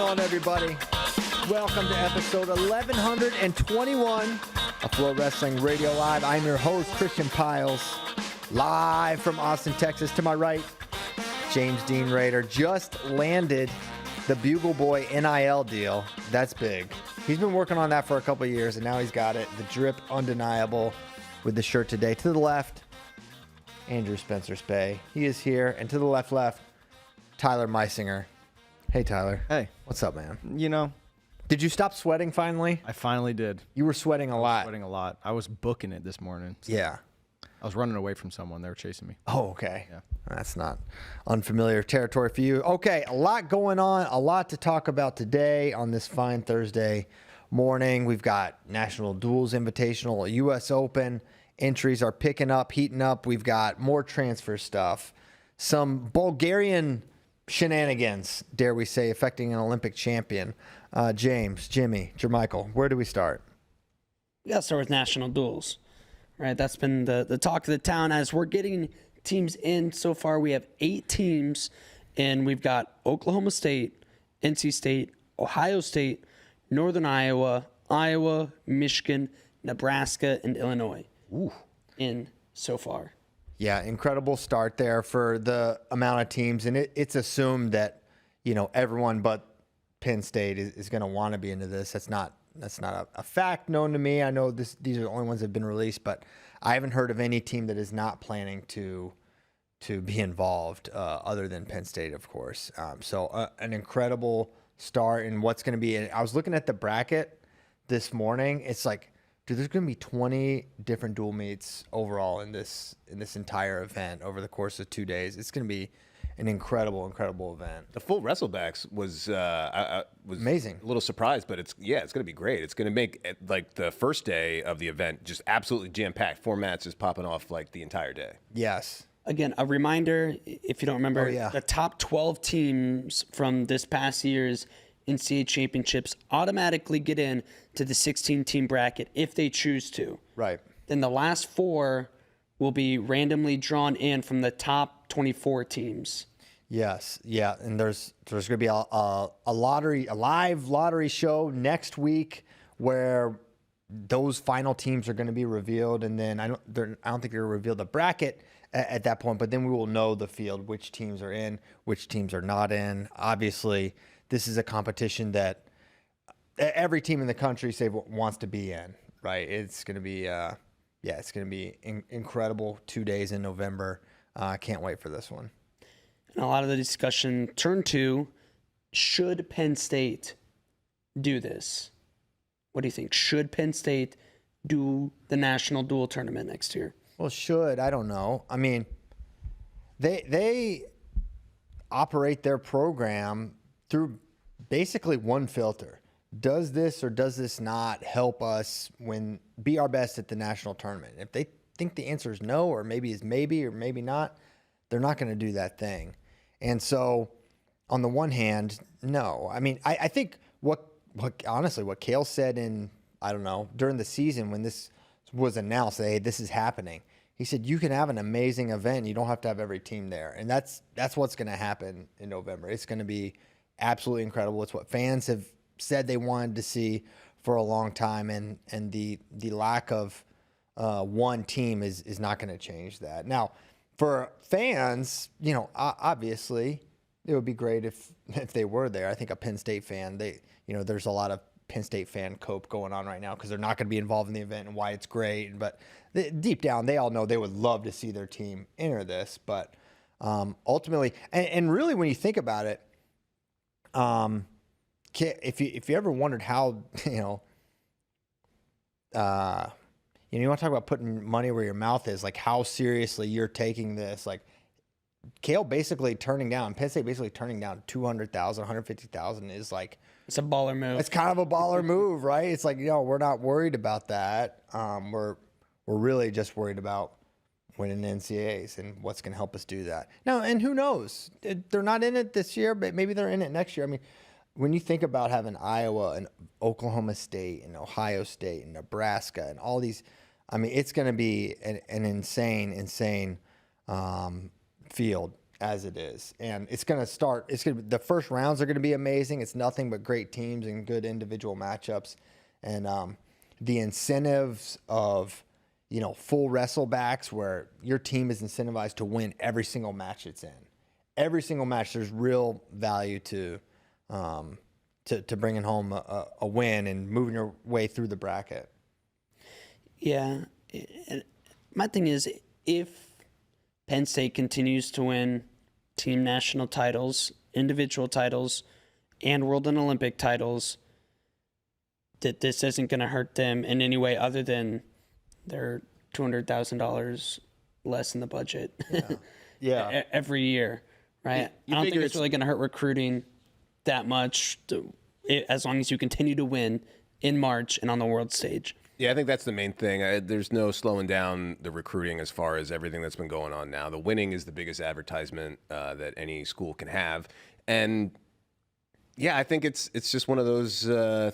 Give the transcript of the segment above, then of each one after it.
on, everybody? Welcome to episode 1121 of FloWrestling Radio Live. I'm your host, Christian Piles, live from Austin, Texas. To my right, James Dean Rader just landed the Bugle Boy NIL deal. That's big. He's been working on that for a couple of years, and now he's got it. The drip undeniable with the shirt today. To the left, Andrew Spencer Spay. He is here. And to the left, Tyler Meisinger. Hey, Tyler. Hey. What's up, man? You know, did you stop sweating finally? I finally did. You were sweating a lot. Sweating a lot. I was booking it this morning. So Yeah. I was running away from someone. They were chasing me. Oh, okay. Yeah. That's not unfamiliar territory for you. Okay, a lot going on, a lot to talk about today on this fine Thursday morning. We've got National Duels Invitational, U.S. Open. Entries are picking up, heating up. We've got more transfer stuff. Some Bulgarian shenanigans, dare we say, affecting an Olympic champion. James, Jimmy, Jermichael, where do we start? We got to start with national duels, right? That's been the talk of the town as we're getting teams in. So far, we have 8 teams, and we've got Oklahoma State, NC State, Ohio State, Northern Iowa, Michigan, Nebraska, and Illinois in so far. Yeah, incredible start there for the amount of teams. And it's assumed that, you know, everyone but Penn State is going to want to be into this. That's not a fact known to me. I know these are the only ones that have been released, but I haven't heard of any team that is not planning to be involved other than Penn State, of course. So an incredible start in what's going to be. I was looking at the bracket this morning. It's like, dude, there's going to be 20 different dual meets overall in this entire event over the course of 2 days. It's going to be an incredible event. The full WrestleBacks was amazing. A little surprised, but it's going to be great. It's going to make like the first day of the event just absolutely jam-packed. 4 matches popping off like the entire day. Yes. Again, a reminder, if you don't remember, yeah. the top 12 teams from this past year's NCAA championships automatically get in to the 16-team bracket if they choose to. Right. Then the last 4 will be randomly drawn in from the top 24 teams. Yes. Yeah. And there's going to be a live lottery show next week where those final teams are going to be revealed. And then I don't think they're going to reveal the bracket at that point, but then we will know the field, which teams are in, which teams are not in. Obviously, this is a competition that every team in the country wants to be in, right? It's going to be, it's going to be incredible 2 days in November. I can't wait for this one. And a lot of the discussion turned to, should Penn State do this? What do you think? Should Penn State do the national duel tournament next year? Well, I don't know. I mean, they operate their program through basically one filter. Does this or does this not help us be our best at the national tournament? If they think the answer is no, or maybe is maybe or maybe not, they're not going to do that thing. And so on the one hand, no. I mean, I think what Cael said during the season when this was announced, hey, this is happening. He said, you can have an amazing event. You don't have to have every team there. And that's what's going to happen in November. It's going to be absolutely incredible. It's what fans have said they wanted to see for a long time. And the lack of one team is not going to change that. Now, for fans, you know, obviously it would be great if they were there. I think a Penn State fan, there's a lot of Penn State fan cope going on right now because they're not going to be involved in the event and why it's great. But deep down, they all know they would love to see their team enter this. But ultimately, and really when you think about it, if you ever wondered how, you want to talk about putting money where your mouth is, like how seriously you're taking this, like Penn State basically turning down $200,000, $150,000 is like, it's a baller move. It's kind of a baller move, right? It's like, we're not worried about that. We're really just worried about winning NCAAs and what's going to help us do that. Now, and who knows? They're not in it this year, but maybe they're in it next year. I mean, when you think about having Iowa and Oklahoma State and Ohio State and Nebraska and all these, I mean, it's going to be an insane field. as it is, and it's going to start. The first rounds are going to be amazing. It's nothing but great teams and good individual matchups, and the incentives of full wrestlebacks where your team is incentivized to win every single match it's in. Every single match, there's real value to bringing home a win and moving your way through the bracket. Yeah. My thing is, if Penn State continues to win team national titles, individual titles, and world and Olympic titles, that this isn't going to hurt them in any way other than their $200,000 less in the budget Yeah. every year, right? You I don't think figure it's really going to hurt recruiting that much as long as you continue to win in March and on the world stage. Yeah, I think that's the main thing. There's no slowing down the recruiting as far as everything that's been going on now. The winning is the biggest advertisement that any school can have. And yeah, I think it's just one of those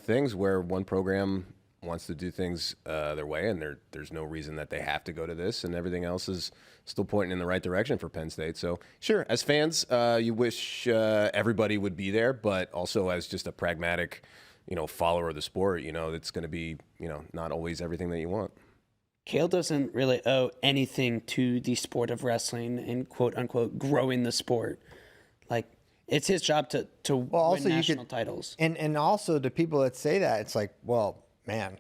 things where one program wants to do things their way, and there's no reason that they have to go to this, and everything else is still pointing in the right direction for Penn State. So sure, as fans, you wish everybody would be there, but also as just a pragmatic follower of the sport, it's going to be, not always everything that you want. Cael doesn't really owe anything to the sport of wrestling and quote unquote growing the sport. Like, it's his job to win national titles. And also to people that say that, it's like, well, man,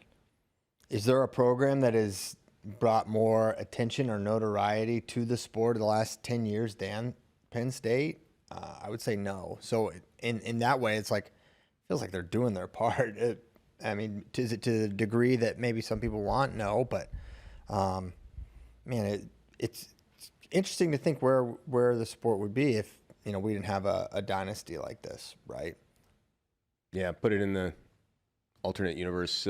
is there a program that has brought more attention or notoriety to the sport in the last 10 years than Penn State? I would say no. So in that way, it's like, feels like they're doing their part. Is it to the degree that maybe some people want? No, but it's interesting to think where the sport would be if we didn't have a dynasty like this, right? Yeah, put it in the alternate universe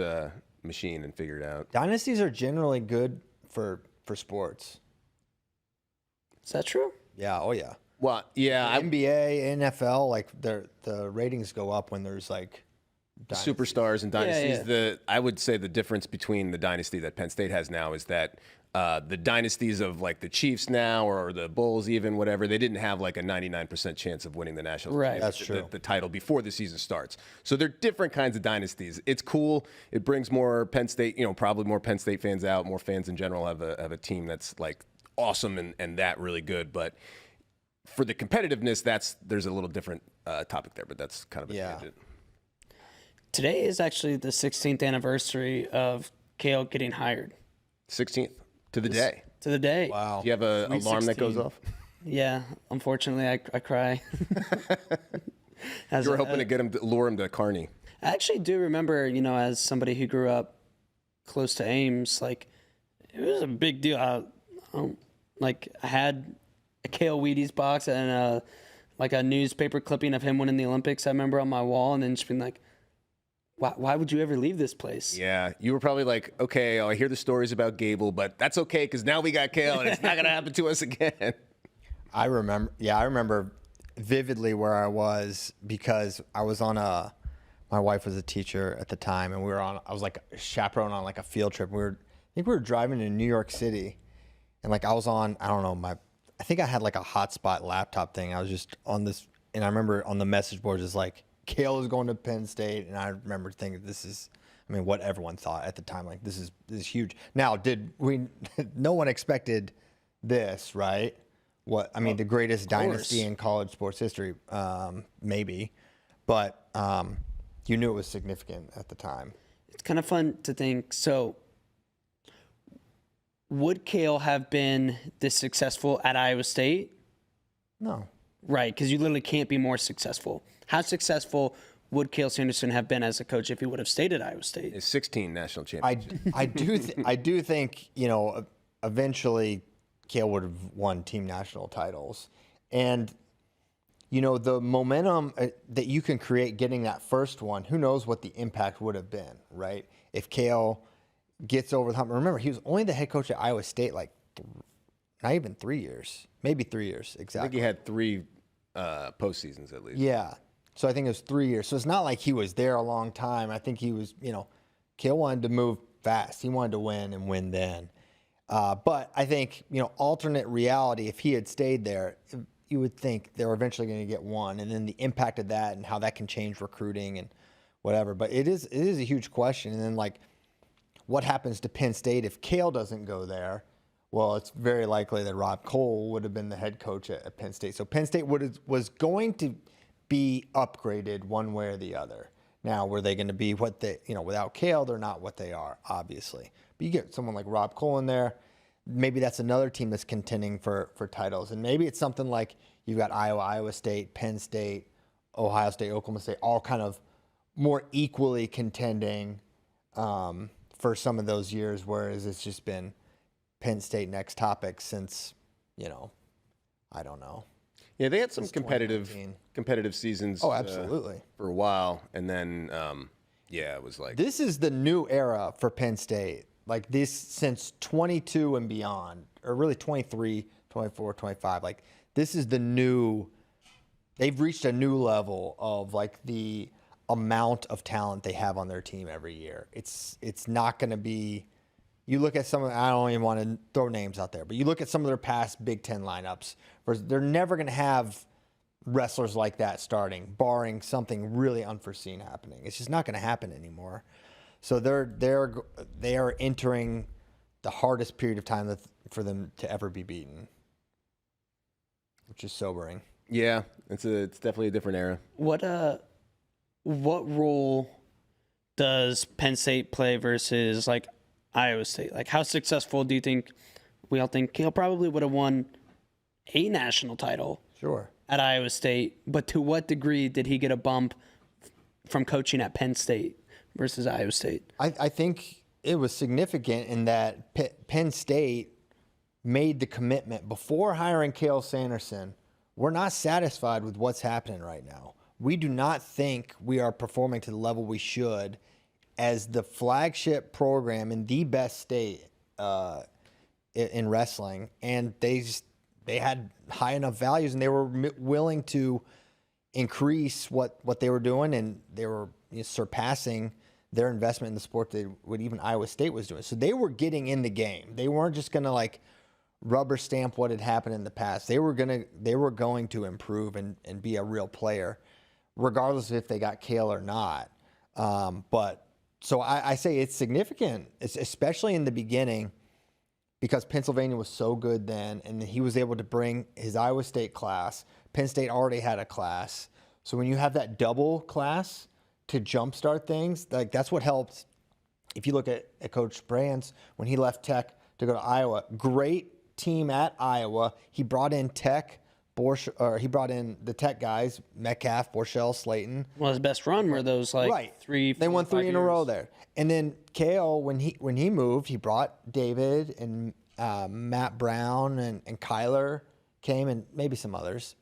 machine and figure it out. Dynasties are generally good for sports. Is that true? Yeah. Oh yeah. Well, yeah, NBA, NFL, like the ratings go up when there's like dynasties. Superstars and dynasties. Yeah. I would say the difference between the dynasty that Penn State has now is that the dynasties of like the Chiefs now or the Bulls, even whatever, they didn't have like a 99% chance of winning the national Right. That's true. the title before the season starts. So they're different kinds of dynasties. It's cool. It brings more Penn State, probably more Penn State fans out. More fans in general have a team that's like awesome and that really good. But for the competitiveness, there's a little different topic there, but that's kind of a tangent. Today is actually the 16th anniversary of Cael getting hired. 16th to the day. To the day. Wow. Do you have an Sweet alarm that goes 16. off? Yeah, unfortunately, I cry. You were hoping to get him, lure him to Kearney. I actually do remember, as somebody who grew up close to Ames, like, it was a big deal. I had a Cael Wheaties box and a newspaper clipping of him winning the Olympics, I remember, on my wall, and then just being like, why would you ever leave this place? Yeah, you were probably like, okay, I hear the stories about Gable, but that's okay because now we got Cael and it's not going to happen to us again. I remember vividly where I was because I was on my wife was a teacher at the time, and I was like a chaperone on like a field trip. I think we were driving to New York City, and like I was on, I don't know, I think I had like a hotspot laptop thing. I was just on this, and I remember on the message boards is like, Cael is going to Penn State, and I remember thinking what everyone thought at the time, like this is huge. Now, no one expected this, right? The greatest dynasty in college sports history, maybe, but you knew it was significant at the time. It's kind of fun to think. So, would Cael have been this successful at Iowa State? No. Right, because you literally can't be more successful. How successful would Cael Sanderson have been as a coach if he would have stayed at Iowa State? It's 16 national championships. I do think eventually Cael would have won team national titles, and the momentum that you can create getting that first one. Who knows what the impact would have been, right? If Cael gets over the hump. Remember, he was only the head coach at Iowa State like not even 3 years, maybe 3 years exactly. I think he had 3 postseasons at least. Yeah. So I think it was 3 years. So it's not like he was there a long time. I think he was, Cael wanted to move fast. He wanted to win and win then. But I think, alternate reality, if he had stayed there, you would think they're eventually going to get one, and then the impact of that and how that can change recruiting and whatever. But it is a huge question. And then like, what happens to Penn State if Cael doesn't go there? Well, it's very likely that Rob Cole would have been the head coach at Penn State. So Penn State was going to be upgraded one way or the other. Now, were they going to be what they, without Cael, they're not what they are, obviously. But you get someone like Rob Cole in there, maybe that's another team that's contending for titles. And maybe it's something like you've got Iowa, Iowa State, Penn State, Ohio State, Oklahoma State, all kind of more equally contending for some of those years, whereas it's just been Penn State next topic since, I don't know. Yeah, they had some competitive seasons. Oh, absolutely. For a while, and then it was like this is the new era for Penn State. Like this since 22 and beyond, or really 23, 24, 25. Like this is the new. They've reached a new level of like the amount of talent they have on their team every year. It's not going to be. You look at some of, I don't even want to throw names out there, but you look at some of their past Big Ten lineups, where they're never going to have wrestlers like that starting, barring something really unforeseen happening. It's just not going to happen anymore. So they are entering the hardest period of time for them to ever be beaten, which is sobering. Yeah, it's definitely a different era. What role does Penn State play versus like Iowa State? Like, how successful do you think? We all think Cael probably would have won a national title. Sure. At Iowa State, but to what degree did he get a bump from coaching at Penn State versus Iowa State? I think it was significant in that Penn State made the commitment before hiring Cael Sanderson. We're not satisfied with what's happening right now. We do not think we are performing to the level we should as the flagship program in the best state in wrestling, and they had high enough values, and they were willing to increase what they were doing, and they were surpassing their investment in the sport what even Iowa State was doing. So they were getting in the game. They weren't just going to like rubber stamp what had happened in the past. They were going to improve and be a real player, regardless of if they got Cael or not. But so I say it's significant, especially in the beginning, because Pennsylvania was so good then, and he was able to bring his Iowa State class. Penn State already had a class. So when you have that double class to jumpstart things, like that's what helped. If you look at Coach Brands, when he left Tech to go to Iowa, great team at Iowa. He brought in he brought in the Tech guys, Metcalf, Borchell, Slayton. Well, his best run were those three. They won 3 in a row years. there. And then Cael, when he moved, he brought David and Matt Brown and Kyler came, and maybe some others.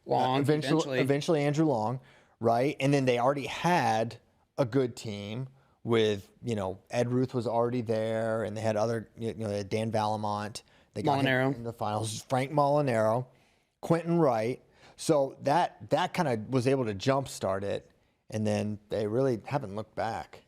Long, eventually Andrew Long, right? And then they already had a good team with, Ed Ruth was already there, and they had other, they had Dan Valamont. They got him in the finals. Frank Molinaro, Quentin Wright. So that kind of was able to jumpstart it, and then they really haven't looked back.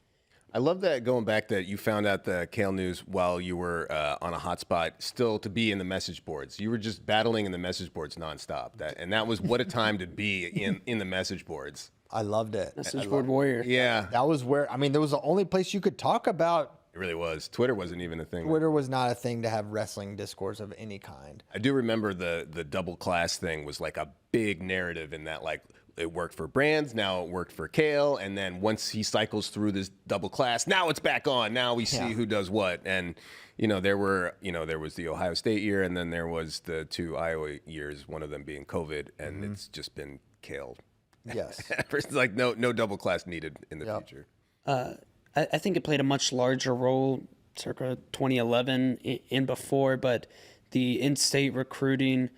I love that, going back, that you found out the Cael news while you were on a hotspot, still to be in the message boards. You were just battling in the message boards nonstop. That was what a time to be in the message boards. I loved it. Message board warrior. Yeah. That was where, there was the only place you could talk about. It really was. Twitter wasn't even a thing. Twitter was not a thing to have wrestling discourse of any kind. I do remember the double class thing was like a big narrative in that, like, it worked for Brands, now it worked for Cael, and then once he cycles through this double class, now it's back on. Now we see who does what. And there was the Ohio State year, and then there was the 2 Iowa years, one of them being COVID, and it's just been Cael. Yes. It's like no double class needed in the future. I think it played a much larger role circa 2011 and before, but the in-state recruiting,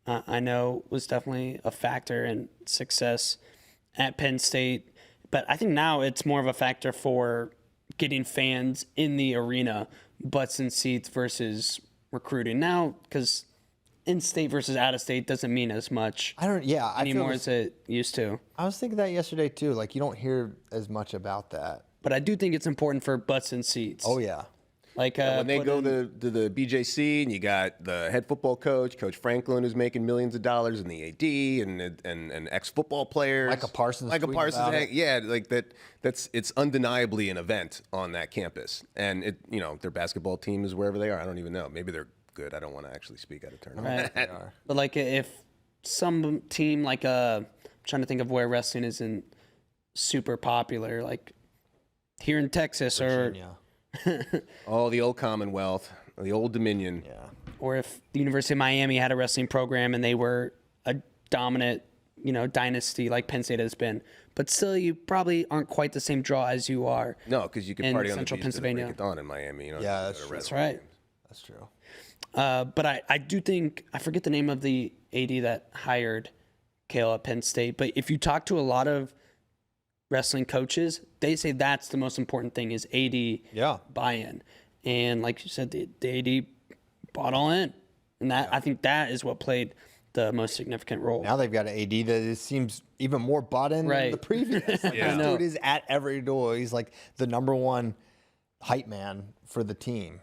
I know, was definitely a factor in success at Penn State. But I think now it's more of a factor for getting fans in the arena, butts and seats versus recruiting. Now, because in-state versus out-of-state doesn't mean as much anymore as it used to. I was thinking that yesterday, too. Like, you don't hear as much about that. But I do think it's important for butts and seats. Oh, yeah. Like when they put go in- to the BJC and you got the head football coach, Coach Franklin, who's making millions of dollars, and the AD and ex football players, Micah Parsons Micah tweeting Parsons, about it. yeah, like that. It's undeniably an event on that campus, and their basketball team is wherever they are. I don't even know. Maybe they're good. I don't want to actually speak out of turn. Right. But like if some team like I'm trying to think of where wrestling isn't super popular, like here in Texas Virginia. Oh, the old Commonwealth, the old Dominion. Yeah. or if the University of Miami had a wrestling program and they were a dominant, dynasty like Penn State has been. But still, you probably aren't quite the same draw as you are. No, because you could in party on the Central beach Pennsylvania. till the break of dawn in Miami. Yeah, that's true. That's right. That's true. But I do think, I forget the name of the AD that hired Cael at Penn State, but if you talk to a lot of wrestling coaches, they say that's the most important thing is AD buy-in. And like you said, the AD bought all in. And that I think that is what played the most significant role. Now they've got an AD that seems even more bought in than the previous. Like, Yeah. This dude is at every door. He's like the number one hype man for the team.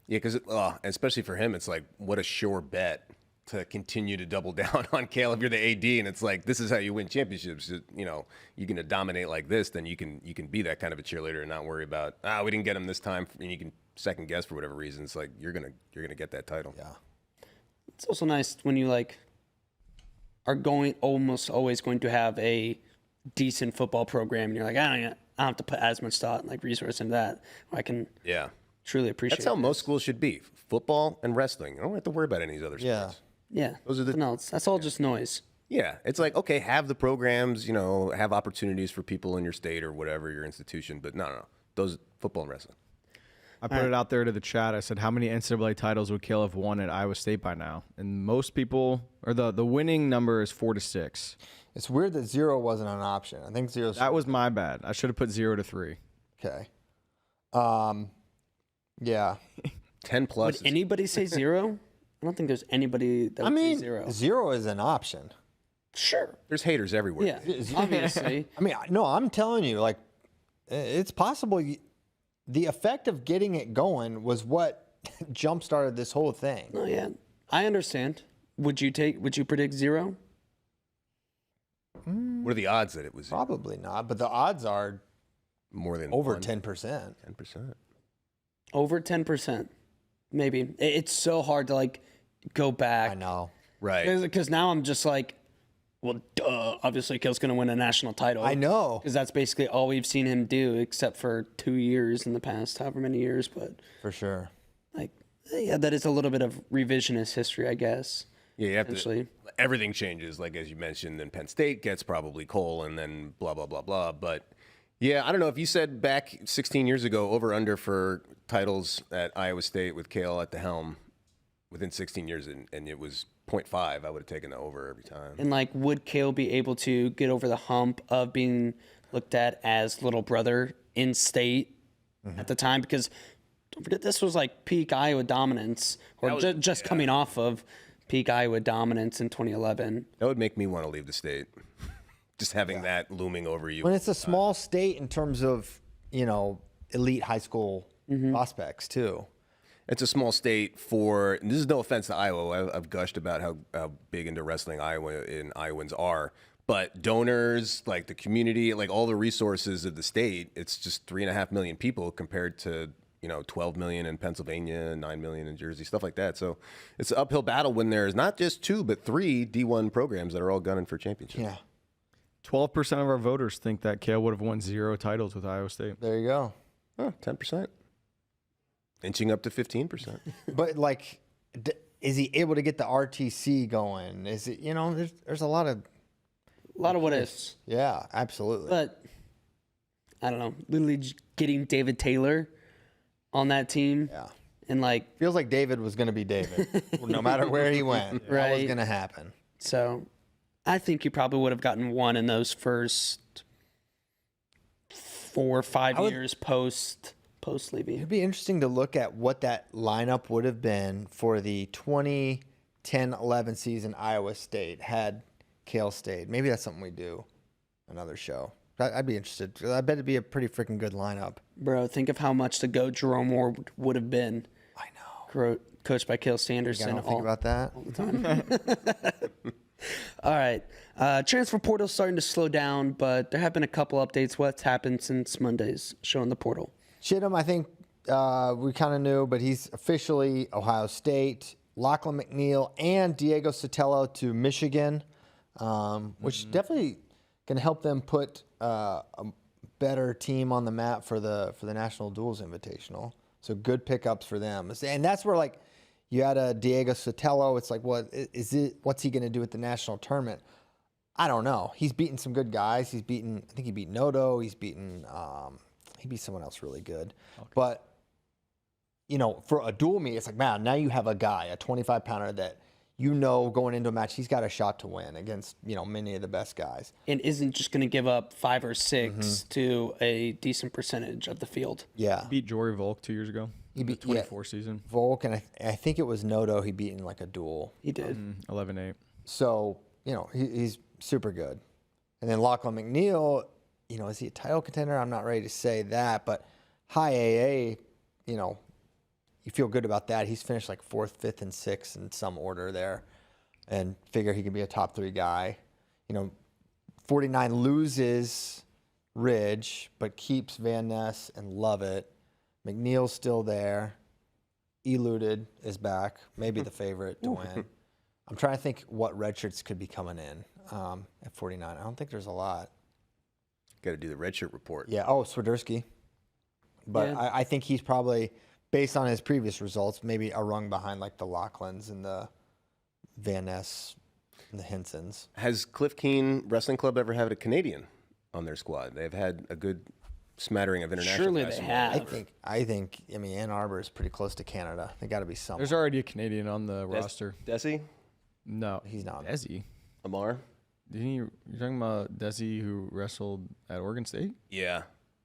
Yeah, because especially for him, it's like what a sure bet to continue to double down on Cael if you're the AD, and it's like this is how you win championships. You're gonna dominate like this, then you can be that kind of a cheerleader and not worry about we didn't get him this time, and you can second guess for whatever reason. It's like you're gonna get that title. Yeah. It's also nice when you are almost always going to have a decent football program, and you're like, I don't have to put as much thought and resource into that. I can truly appreciate. That's how this. most schools should be: football and wrestling. You don't have to worry about any of these other sports. Yeah, Those are the- no, that's all just noise. Yeah, it's like, okay, have the programs, have opportunities for people in your state or whatever, your institution, but no. Those football and wrestling. I put it out there to the chat. I said, how many NCAA titles would Cael have won at Iowa State by now? And most people, or the winning number is 4 to 6. It's weird that 0 wasn't an option. I think 0's That was my bad. I should have put 0 to 3. okay. Yeah. 10 plus. Would anybody say 0? I don't think there's anybody that would say 0. 0 is an option. Sure. There's haters everywhere. Yeah, obviously. I mean, no, I'm telling you, it's possible. The effect of getting it going was what jump started this whole thing. Oh yeah, I understand. Would you predict 0? What are the odds that it was Probably not, but the odds are more than over 1? 10%. 10%. Over 10%, maybe. It's so hard to go back. I know. Right. Because now I'm just well, duh. Obviously, Cael's going to win a national title. I know. Because that's basically all we've seen him do, except for 2 years in the past, however many years. But For sure. yeah, that is a little bit of revisionist history, I guess. Yeah, you have Essentially. to. Everything changes, as you mentioned. Then Penn State gets probably Cole, and then blah blah blah blah. But yeah, I don't know if you said back 16 years ago over under for titles at Iowa State with Cael at the helm within 16 years, and it was 0.5. I would have taken the over every time. And would Cael be able to get over the hump of being looked at as little brother in state at the time? Because don't forget, this was peak Iowa dominance, or just coming off of peak Iowa dominance in 2011. That would make me want to leave the state. Just having that looming over you. When it's a small state in terms of, elite high school prospects, too. It's a small state and this is no offense to Iowa. I've gushed about how big into wrestling Iowans are. But donors, the community, all the resources of the state, it's just 3.5 million people compared to 12 million in Pennsylvania, 9 million in Jersey, stuff like that. So it's an uphill battle when there's not just 2, but 3 D1 programs that are all gunning for championships. Yeah. 12% of our voters think that Cael would have won 0 titles with Iowa State. There you go. Oh, 10%. Inching up to 15%. But is he able to get the RTC going? Is it, there's a lot of what ifs. Yeah, absolutely. But I don't know. Literally getting David Taylor on that team. Yeah. And Feels like David was going to be David, no matter where he went. That was Right. going to happen. So I think he probably would have gotten one in those first 4 or 5 years post leaving. It'd be interesting to look at what that lineup would have been for the 2010-11 season Iowa State had Cael stayed. Maybe that's something we do, another show. I'd be interested. I bet it'd be a pretty freaking good lineup. Bro, think of how much the GOAT Jerome Moore would have been. I know. Coached by Cael I Sanderson don't think about that. all the time. All right. Transfer portal starting to slow down, but there have been a couple updates. What's happened since Monday's show in the portal? Chittum, I think we kind of knew, but he's officially Ohio State. Lachlan McNeil and Diego Sotelo to Michigan, which definitely can help them put a better team on the map for the National Duels Invitational. So good pickups for them. And that's where, like, you had a Diego Sotelo. It's like, what's he going to do at the national tournament? I don't know. He's beaten some good guys. I think he beat Noto. He beat someone else really good. Okay. But, you know, for a dual meet, it's like, man, now you have a guy, a 25-pounder that going into a match, he's got a shot to win against, many of the best guys. And isn't just going to give up 5 or 6 to a decent percentage of the field. Yeah. He beat Jory Volk 2 years ago. He beat the 24 season. Volk, and I think it was Noto he beat in like a duel. He did. 11-8. So, he's super good. And then Lachlan McNeil, is he a title contender? I'm not ready to say that, but high AA, you feel good about that. He's finished like 4th, 5th, and 6th in some order there, and figure he could be a top 3 guy. 49 loses Ridge, but keeps Van Ness and Lovett. McNeil's still there. Eluded is back, maybe the favorite to win. I'm trying to think what redshirts could be coming in at 49. I don't think there's a lot. Got to do the redshirt report. Yeah. Oh, Swiderski. But Yeah. I think he's probably, based on his previous results, maybe a rung behind like the Lachlans and the Van Ness and the Hinsons. Has Cliff Keen Wrestling Club ever had a Canadian on their squad? They've had a good smattering of international Surely guys they from have. I think. Ann Arbor is pretty close to Canada. They got to be somewhere. There's already a Canadian on the roster. Desi? No, He's not. Desi. Amar? You're talking about Desi who wrestled at Oregon State? Yeah.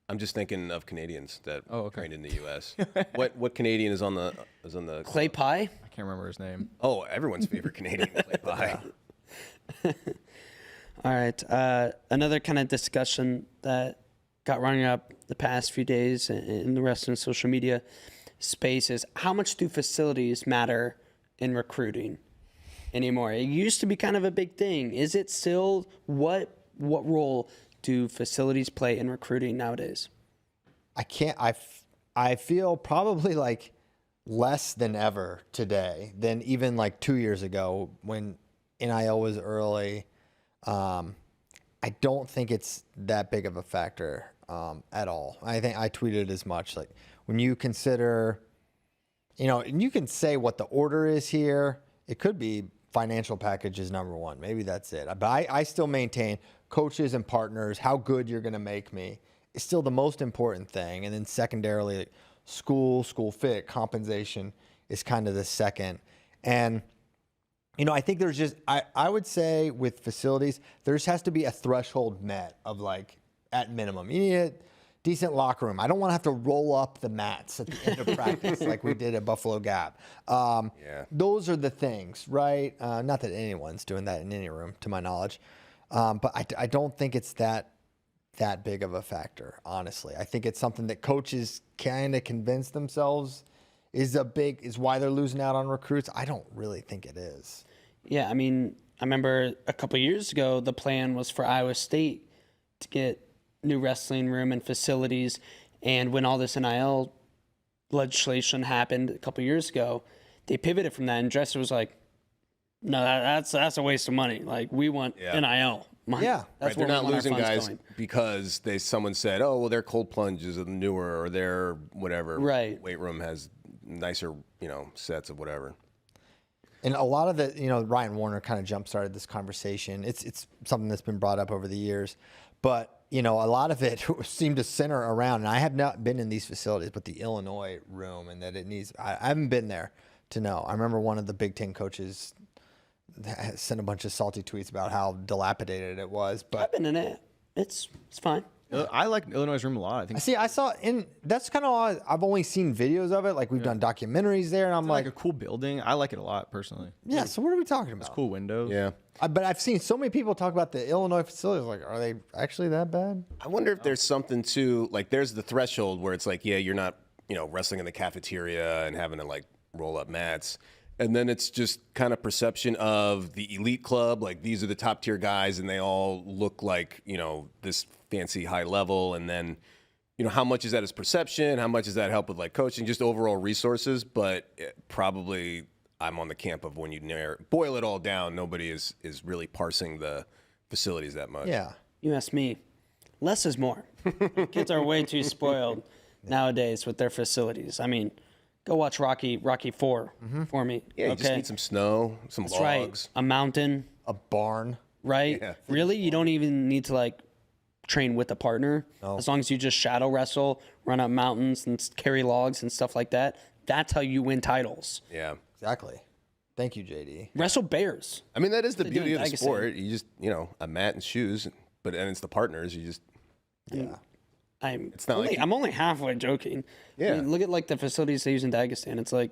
I'm just thinking of Canadians that okay. trained in the U.S. What Canadian is on the Clay Pie? I can't remember his name. Oh, everyone's favorite Canadian, Clay Pie. All right. Another kind of discussion that got rung up the past few days in the wrestling social media space is how much do facilities matter in recruiting anymore? It used to be kind of a big thing. Is it still? What role do facilities play in recruiting nowadays? I feel probably like less than ever today than even like 2 years ago when NIL was early. I don't think it's that big of a factor at all. I think I tweeted as much. Like when you consider, and you can say what the order is here. It could be financial package is number one. Maybe that's it. But I still maintain coaches and partners, how good you're going to make me is still the most important thing. And then secondarily, school fit, compensation is kind of the second. And I think there's just, I would say with facilities, there just has to be a threshold met of like, at minimum. You need a decent locker room. I don't want to have to roll up the mats at the end of practice like we did at Buffalo Gap. Those are the things, right? Not that anyone's doing that in any room, to my knowledge. But I don't think it's that big of a factor, honestly. I think it's something that coaches kind of convince themselves is why they're losing out on recruits. I don't really think it is. Yeah, I mean, I remember a couple of years ago, the plan was for Iowa State to get new wrestling room and facilities. And when all this NIL legislation happened a couple of years ago, they pivoted from that. And Dresser was like, no, that's a waste of money. Like, we want NIL money. Yeah. That's They're where we not want our losing funds guys going. because someone said, oh, well, their cold plunge is newer or their whatever weight room has nicer, sets of whatever. And a lot of the, Ryan Warner kind of jump-started this conversation. It's something that's been brought up over the years. But, a lot of it seemed to center around, and I have not been in these facilities, but the Illinois room, and that it needs, I haven't been there to know. I remember one of the Big Ten coaches sent a bunch of salty tweets about how dilapidated it was. But I've been in it. It's fine. I like Illinois' room a lot. I think it's I saw that's kind of I've only seen videos of it. Like we've done documentaries there, and I'm like like, a cool building. I like it a lot personally. yeah. So what are we talking about? Cool windows. Yeah. But I've seen so many people talk about the Illinois facilities. Like, are they actually that bad? I wonder if there's something to like. There's the threshold where it's like, yeah, you're not, wrestling in the cafeteria and having to like roll up mats, and then it's just kind of perception of the elite club. Like these are the top tier guys, and they all look like this fancy high level, and then. How much is that as perception? How much does that help with like coaching, just overall resources? But probably I'm on the camp of when you boil it all down, nobody is really parsing the facilities that much. Yeah. You ask me, less is more. Kids are way too spoiled nowadays with their facilities. I mean, go watch Rocky 4 for me. Yeah, you just need some snow, some That's right. logs. A mountain, A barn. right? Yeah. Really? You don't even need to like train with a partner. As long as you just shadow wrestle, run up mountains and carry logs and stuff like that. That's how you win titles. Yeah. Exactly. Thank you, JD. Wrestle bears. I mean, that is the do beauty in of the Dagestan. sport. You just, a mat and shoes, and it's the partners. You just, Yeah. I'm not only, like you- I'm only halfway joking. Yeah. I mean, look at like the facilities they use in Dagestan. It's like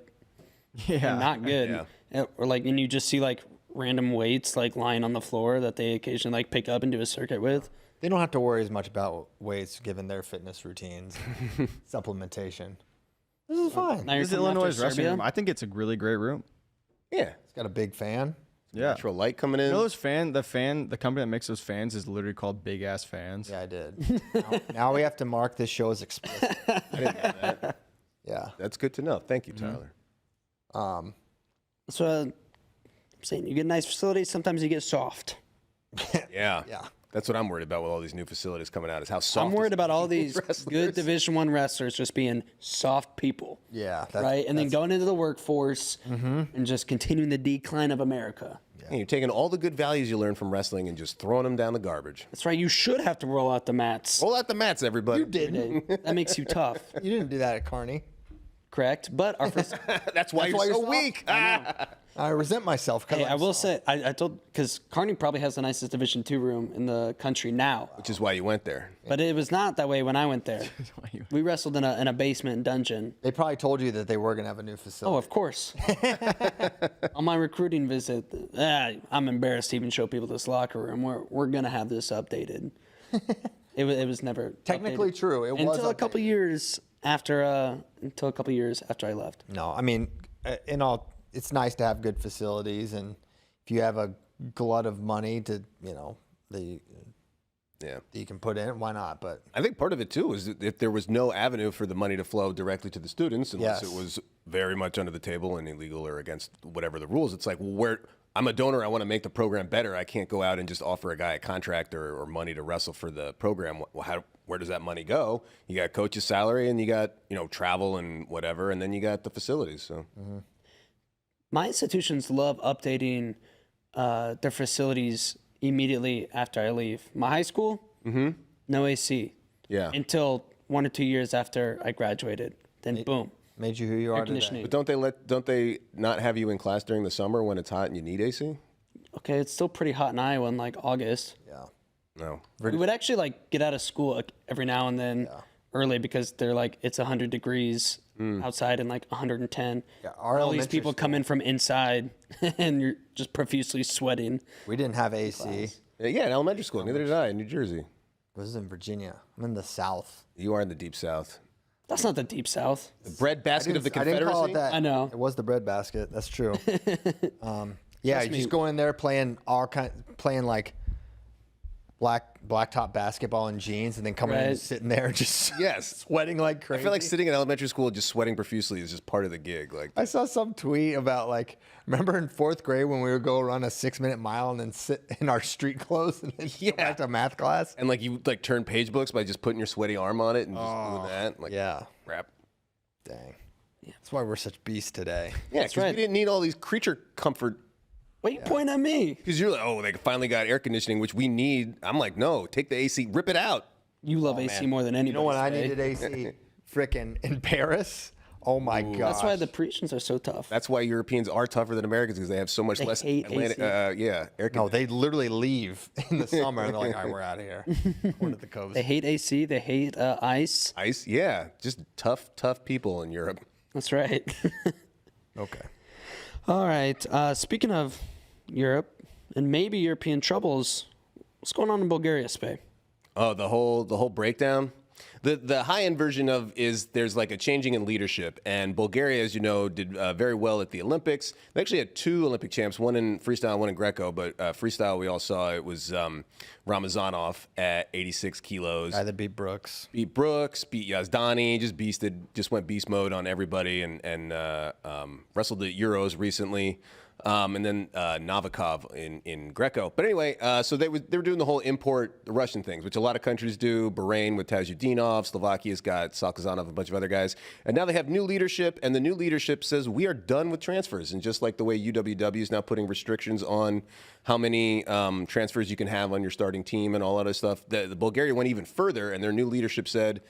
Yeah. not good. Or like, and you just see like random weights like lying on the floor that they occasionally like pick up and do a circuit with. They don't have to worry as much about weights given their fitness routines, supplementation. This is fine. Now you're This is coming after Illinois' wrestling Serbia? room. I think it's a really great room. yeah. It's got a big fan. Yeah. Natural light coming in. You know those the company that makes those fans is literally called Big Ass Fans. Yeah, I did. now we have to mark this show as explicit. I didn't know that. Yeah. That's good to know. Thank you, Tyler. So I'm saying you get nice facilities, sometimes you get soft. Yeah. Yeah. That's what I'm worried about with all these new facilities coming out is how soft. I'm worried about all these wrestlers. good Division I wrestlers just being soft people. Yeah. Right? And then going into the workforce and just continuing the decline of America. And you're taking all the good values you learned from wrestling and just throwing them down the garbage. That's right. You should have to roll out the mats. Roll out the mats, everybody. You didn't. That makes you tough, You didn't do that at Carney. correct? But our first, That's why you're why you're so soft? weak. I resent myself. hey, I will say, I told, because Kearney probably has the nicest Division II room in the country now. Which is why you went there. But it was not that way when I went there. We wrestled in a basement dungeon. They probably told you that they were going to have a new Oh, facility. of course. On my recruiting visit, I'm embarrassed to even show people this locker room. We're gonna have this updated. It was never Technically updated. true. It was until a couple updated. years after I left. No, I mean, it's nice to have good facilities, and if you have a glut of money to, that you can put in, why not? But I think part of it too is that if there was no avenue for the money to flow directly to the students, unless Yes. it was very much under the table and illegal or against whatever the rules, it's like, well, where I'm a donor, I want to make the program better. I can't go out and just offer a guy a contract or money to wrestle for the program. Well, where does that money go? You got coach's salary, and you got travel and whatever, and then you got the facilities. So My institutions love updating their facilities immediately after I leave. My high school, no AC yeah. until 1 or 2 years after I graduated. Then boom, made you who you are air today. conditioning. But don't they not have you in class during the summer when it's hot and you need AC? Okay, it's still pretty hot in Iowa in like August. Yeah. No. We would actually like get out of school like, every now and then early because they're like it's 100 degrees outside and like 110. Yeah, our All these elementary people come in from inside and you're just profusely sweating. We didn't have AC. Yeah, in elementary school. Neither did I in New Jersey. I was in Virginia. I'm in the South. You are in the deep south. That's not the deep south. The breadbasket of the I didn't Confederacy. call it that. I know. It was the breadbasket. That's true. Yeah, you just go in there playing like blacktop basketball in jeans, and then coming in and Right. sitting there just Yes. sweating like crazy. I feel like sitting in elementary school just sweating profusely is just part of the gig. Like, I saw some tweet about like, remember in 4th grade when we would go run a 6-minute mile and then sit in our street clothes and then go back to math class? and like you like turn page books by just putting your sweaty arm on it and just doing that. Like, Yeah. crap. Dang. That's why we're such beasts today. Yeah, because right. we didn't need all these creature comfort. Why you point at me? Because you're like, oh, they finally got air conditioning, which we need. I'm like, no, take the AC, rip it out. You love AC more than anybody. You know when I needed AC? Frickin' in Paris, Oh my god. That's why the Parisians are so tough. That's why Europeans are tougher than Americans because they have so much They less hate Atlantic. AC. Air No, they literally leave in the summer and they're like, all right, we're out of here. Going to the coast. They hate AC. They hate ice. ice. Yeah, just tough people in Europe. That's right. Okay. All right. Speaking of Europe and maybe European troubles, what's going on in Bulgaria, Spay? Oh, the whole breakdown. The high end version of is there's like a changing in leadership, and Bulgaria, as you know, did very well at the Olympics. They actually had 2 Olympic champs, one in freestyle, one in Greco. But freestyle, we all saw it was Ramazanov at 86 kilos. Guy that beat Brooks. Beat Yazdani, just went beast mode on everybody, and wrestled at Euros recently. And then Novikov in Greco. But anyway, so they were doing the whole import the Russian things, which a lot of countries do. Bahrain with Tajudinov, Slovakia's got Salkazanov, a bunch of other guys. And now they have new leadership, and the new leadership says we are done with transfers. And just like the way UWW is now putting restrictions on how many transfers you can have on your starting team and all other stuff, the Bulgaria went even further, and their new leadership said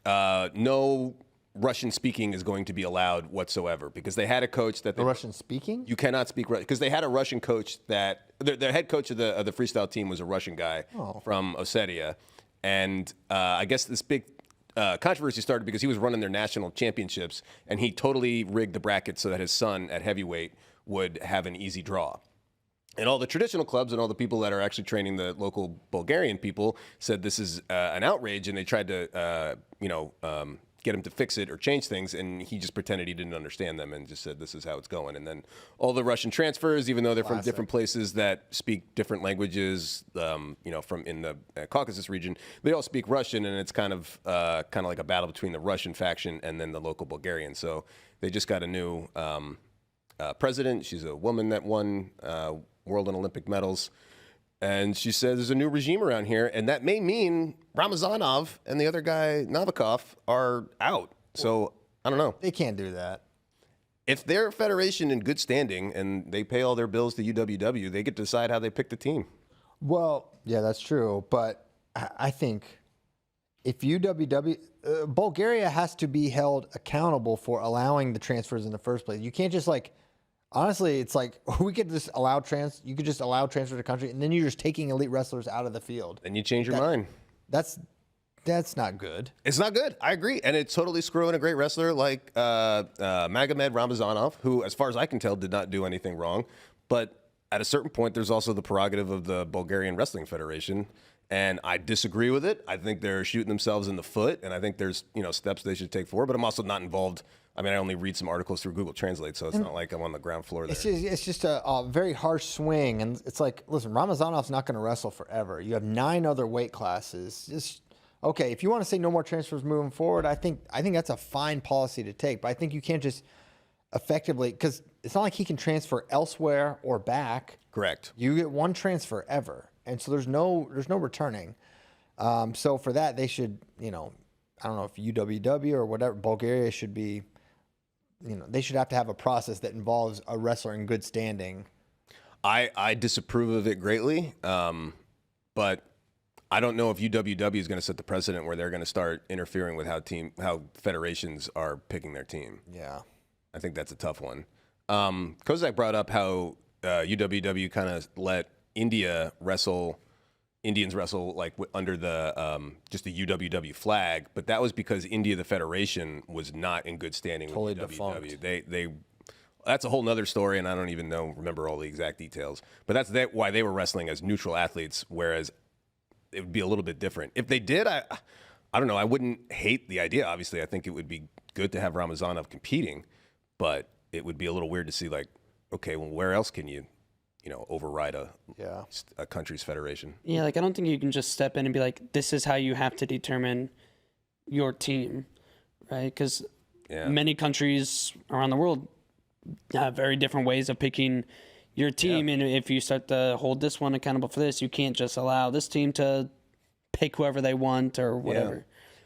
no Russian speaking is going to be allowed whatsoever because they had a coach that Russian speaking? You cannot speak Russian because they had a Russian coach that their head coach of the freestyle team was a Russian guy from Ossetia, and I guess this big controversy started because he was running their national championships and he totally rigged the bracket so that his son at heavyweight would have an easy draw. And all the traditional clubs and all the people that are actually training the local Bulgarian people said this is an outrage, and they tried to get him to fix it or change things, and he just pretended he didn't understand them and just said this is how it's going. And then all the Russian transfers, even though they're from different places that speak different languages, from in the Caucasus region, they all speak Russian, and it's kind of like a battle between the Russian faction and then the local Bulgarians. So they just got a new president. She's a woman that won world and Olympic medals. And she says there's a new regime around here, and that may mean Ramazanov and the other guy, Novikov, are out. So, I don't know. They can't do that. If they're a federation in good standing and they pay all their bills to UWW, they get to decide how they pick the team. Well, yeah, that's true. But I think if UWW, Bulgaria has to be held accountable for allowing the transfers in the first place. You can't just honestly, it's like we could just allow you could just allow transfer to the country, and then you're just taking elite wrestlers out of the field. Then you change your mind. That's not good. It's not good. I agree. And it's totally screwing a great wrestler like Magomed Ramazanov, who, as far as I can tell, did not do anything wrong. But at a certain point, there's also the prerogative of the Bulgarian Wrestling Federation. And I disagree with it. I think they're shooting themselves in the foot, and I think there's steps they should take forward. But I'm also not involved. I mean, I only read some articles through Google Translate, so it's not like I'm on the ground floor there. It's just a very harsh swing, and it's like, listen, Ramazanov's not going to wrestle forever. You have 9 other weight classes. Just okay, if you want to say no more transfers moving forward, I think that's a fine policy to take. But I think you can't just effectively, because it's not like he can transfer elsewhere or back. Correct. You get one transfer ever, and so there's no returning. So for that, they should, I don't know if UWW or whatever, Bulgaria should be. They should have to have a process that involves a wrestler in good standing. I disapprove of it greatly, but I don't know if UWW is going to set the precedent where they're going to start interfering with how federations are picking their team. Yeah, I think that's a tough one. Kozak brought up how UWW kind of let Indians wrestle like under the just the UWW flag, but that was because India, the federation, was not in good standing totally with UWW. Defunct. That's a whole nother story, and I don't even remember all the exact details. But that's why they were wrestling as neutral athletes, whereas it would be a little bit different. If they did, I don't know. I wouldn't hate the idea. Obviously, I think it would be good to have Ramazanov competing, but it would be a little weird to see okay, well, where else can you override a country's federation? Yeah, I don't think you can just step in and be like, this is how you have to determine your team, right? Because many countries around the world have very different ways of picking your team. And if you start to hold this one accountable for this, you can't just allow this team to pick whoever they want or whatever. Yeah.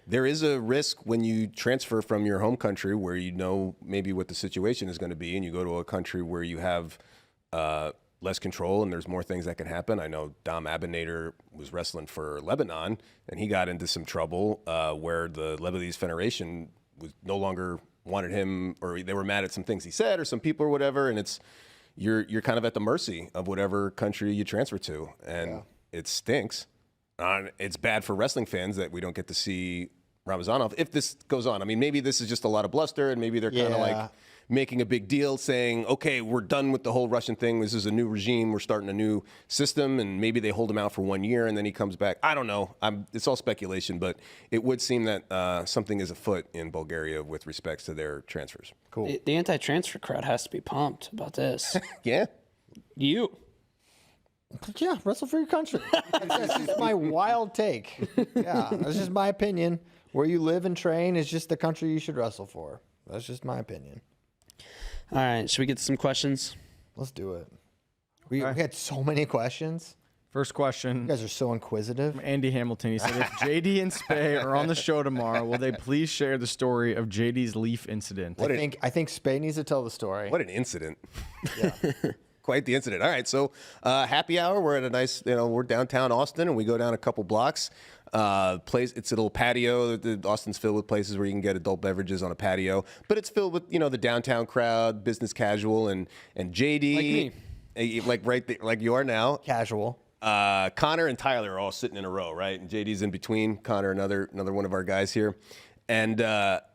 There is a risk when you transfer from your home country where maybe what the situation is going to be, and you go to a country where you have less control and there's more things that can happen. I know Dom Abinader was wrestling for Lebanon, and he got into some trouble where the Lebanese Federation was no longer wanted him, or they were mad at some things he said, or some people or whatever, and you're kind of at the mercy of whatever country you transfer to, and it stinks. It's bad for wrestling fans that we don't get to see Ramazanov if this goes on. I mean, maybe this is just a lot of bluster, and maybe they're kind of like making a big deal saying, okay, we're done with the whole Russian thing. This is a new regime. We're starting a new system, and maybe they hold him out for 1 year and then he comes back. I don't know. It's all speculation, but it would seem that something is afoot in Bulgaria with respects to their transfers. Cool. The anti-transfer crowd has to be pumped about this. Yeah. You. Yeah, wrestle for your country. That's just my wild take. Yeah, that's just my opinion. Where you live and train is just the country you should wrestle for. That's just my opinion. All right, should we get to some questions? Let's do it. We had so many questions. First question. You guys are so inquisitive. Andy Hamilton. He said, if JD and Spay are on the show tomorrow, will they please share the story of JD's leaf incident? I think Spay needs to tell the story. What an incident. Yeah. Quite the incident. All right, so happy hour. We're at a nice, we're downtown Austin, and we go down a couple blocks. Place. It's a little patio. Austin's filled with places where you can get adult beverages on a patio, but it's filled with the downtown crowd, business casual, and JD, like me, like you are now, Casual. Connor and Tyler are all sitting in a row, right? And JD's in between. Connor, another one of our guys here, and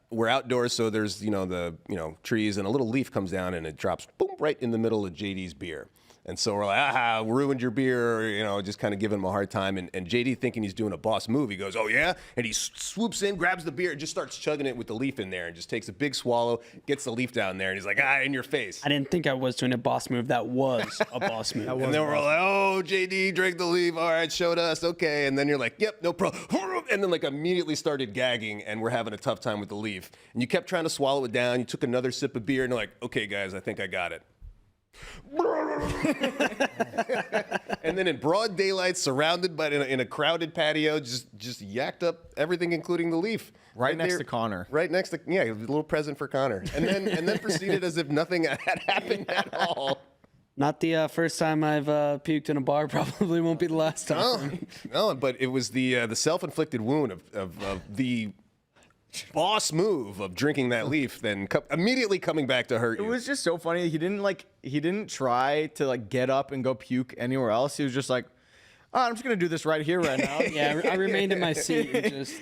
we're outdoors, so there's the trees, and a little leaf comes down and it drops boom right in the middle of JD's beer. And so we're like, ruined your beer, just kind of giving him a hard time. And JD, thinking he's doing a boss move, he goes, oh, yeah? And he swoops in, grabs the beer, and just starts chugging it with the leaf in there, and just takes a big swallow, gets the leaf down there, and he's like, in your face. I didn't think I was doing a boss move. That was a boss move. And then we're like, oh, JD, drink the leaf. All right, showed us. Okay. And then you're like, yep, no problem. And then immediately started gagging, and we're having a tough time with the leaf. And you kept trying to swallow it down. You took another sip of beer, and you're like, okay, guys, I think I got it. And then in broad daylight, surrounded by in a crowded patio, just yacked up everything, including the leaf. Right next to Connor. Right next to a little present for Connor. And then proceeded as if nothing had happened at all. Not the first time I've puked in a bar. Probably won't be the last time. No, but it was the self-inflicted wound of the boss move of drinking that leaf, then immediately coming back to hurt you. It was just so funny. He didn't try to get up and go puke anywhere else. He was just like, I'm just gonna do this right here, right now. Yeah, I remained in my seat and just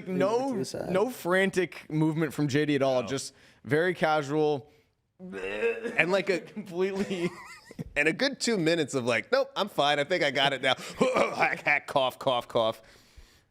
no frantic movement from JD at all. No. Just very casual and a completely. And a good 2 minutes of nope, I'm fine. I think I got it now. Hack, cough, cough, cough.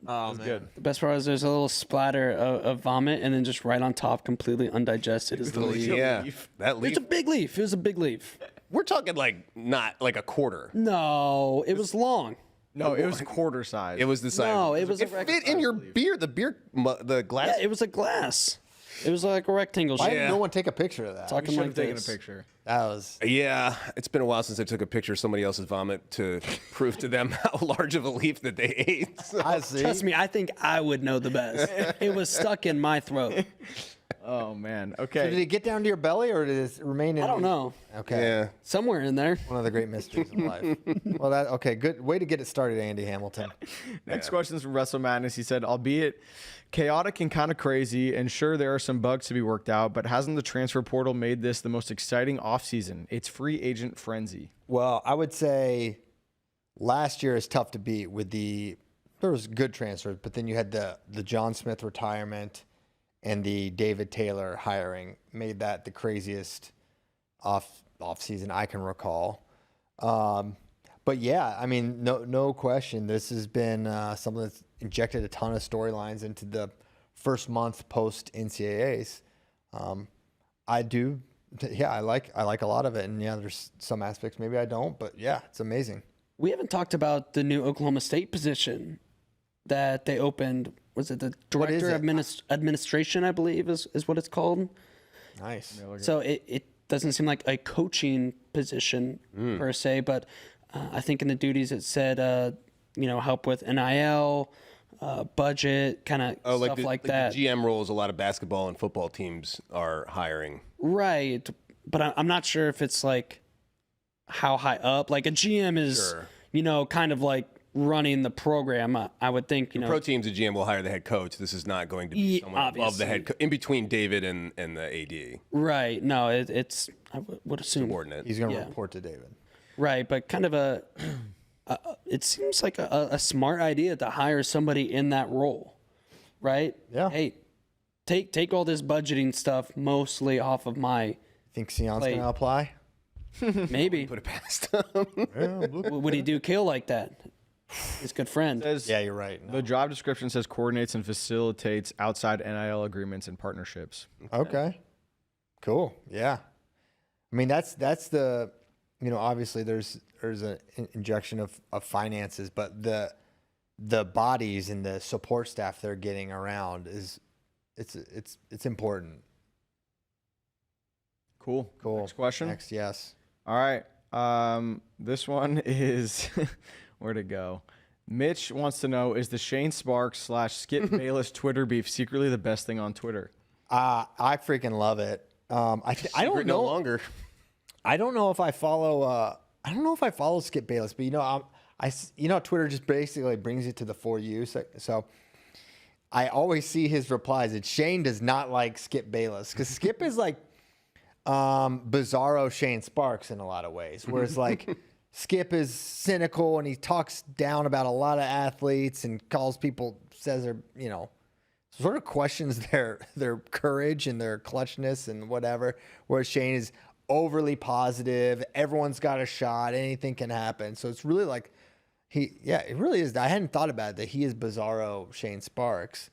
Oh, man. Good. The best part was there's a little splatter of vomit, and then just right on top, completely undigested, is the leaf. Yeah, that leaf. It's a big leaf. It was a big leaf. We're talking not a quarter. No, it was long. No, it was quarter size. It was the size. No, it was. It fit in your beer. The glass. Yeah, it was a glass. It was like a rectangle Why shape. didn't no one take a picture of that? Talking like taken a this. picture. That was. Yeah, it's been a while since I took a picture of somebody else's vomit to prove to them how large of a leaf that they ate. So. I see. Trust me, I think I would know the best. It was stuck in my throat. Oh man. Okay. So did it get down to your belly, or did it remain in? I don't know. Okay. Yeah. Somewhere in there. One of the great mysteries of life. Well, okay. Good way to get it started, Andy Hamilton. Next question is from Wrestle Madness. He said, albeit chaotic and kind of crazy, and sure there are some bugs to be worked out, but hasn't the transfer portal made this the most exciting offseason? It's free agent frenzy. Well, I would say last year is tough to beat with there was good transfers, but then you had the John Smith retirement and the David Taylor hiring made that the craziest off season I can recall. But yeah, I mean, no question. This has been something that's injected a ton of storylines into the first month post NCAAs. I like a lot of it, and yeah, there's some aspects maybe I don't, but yeah, it's amazing. We haven't talked about the new Oklahoma State position that they opened. Was it the director of administration, I believe, is what it's called? Nice. So it doesn't seem like a coaching position per se, but I think in the duties it said, help with NIL, budget, kind of stuff like that. The GM roles a lot of basketball and football teams are hiring. Right, but I'm not sure if it's how high up. Like a GM is, Sure. kind of like running the program, I would think, Pro teams, the GM will hire the head coach. This is not going to be someone above the head coach, in between David and the AD. Right. No, it's I would assume Subordinate. He's going to report to David. Right, but kind of it seems like a smart idea to hire somebody in that role, right? Yeah. Hey, take all this budgeting stuff mostly off of my. Think Sion's going to apply? Maybe. Put it past him. Would he do Cael like that? His good friend. Yeah, you're right. No. The job description says coordinates and facilitates outside NIL agreements and partnerships. Okay. Cool. Yeah. I mean, that's the, obviously there's an injection of finances, but the bodies and the support staff they're getting around it's important. Cool. Next question. Next, yes. All right. This one is where'd it go? Mitch wants to know, is the Shane Sparks / Skip Bayless Twitter beef secretly the best thing on Twitter? I freaking love it. I don't know. No longer. I don't know if I follow. I don't know if I follow Skip Bayless, but Twitter just basically brings it to the For You. So I always see his replies. And Shane does not like Skip Bayless because Skip is like bizarro Shane Sparks in a lot of ways. Whereas like Skip is cynical and he talks down about a lot of athletes and calls people, says they're, sort of questions their courage and their clutchness and whatever. Whereas Shane is overly positive. Everyone's got a shot. Anything can happen. So it's really like it really is. I hadn't thought about it, that he is bizarro Shane Sparks.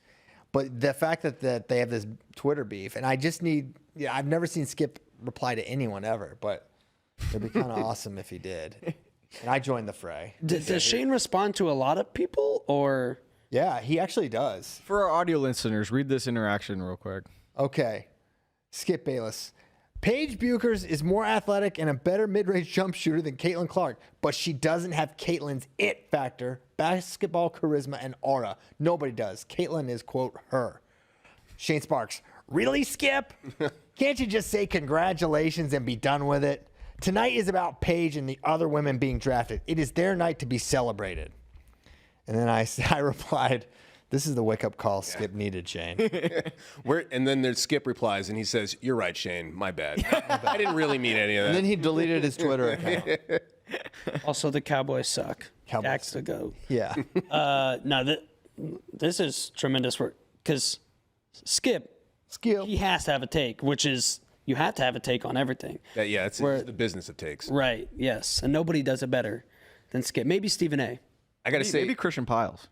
But the fact that they have this Twitter beef, and I just I've never seen Skip reply to anyone ever, but it'd be kind of awesome if he did. And I joined the fray. Does Shane respond to a lot of people, or? Yeah, he actually does. For our audio listeners, read this interaction real quick. Okay. Skip Bayless. Paige Buchers is more athletic and a better mid-range jump shooter than Caitlin Clark, but she doesn't have Caitlin's it factor, basketball charisma, and aura. Nobody does. Caitlin is, quote, her. Shane Sparks. Really, Skip? Can't you just say congratulations and be done with it? Tonight is about Paige and the other women being drafted. It is their night to be celebrated. And then I replied, this is the wake-up call Skip needed, Shane. And then there's Skip replies, and he says, "You're right, Shane. My bad. I didn't really mean any of that." And then he deleted his Twitter account. Also, the Cowboys suck. Cowboys. Jacks to go. Yeah. No, this is tremendous work because Skip, he has to have a take, which is you have to have a take on everything. It's the business of takes. Right. Yes, and nobody does it better than Skip. Maybe Stephen A. I got to say, maybe Christian Piles.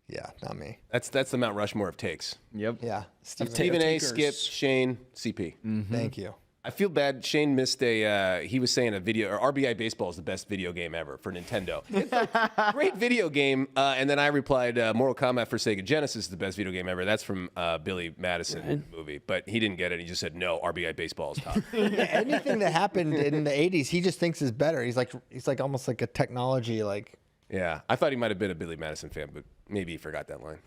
Yeah, not me. That's the Mount Rushmore of takes. Yep. Yeah. Stephen A, Skip, Shane, CP. Thank you. I feel bad. Shane missed he was saying a video, or RBI Baseball is the best video game ever for Nintendo. It's a great video game. And then I replied, Mortal Kombat for Sega Genesis is the best video game ever. That's from Billy Madison movie. But he didn't get it. He just said, no, RBI Baseball is top. Anything that happened in the 80s, he just thinks is better. He's like almost like a technology, like. Yeah. I thought he might have been a Billy Madison fan, but maybe he forgot that line.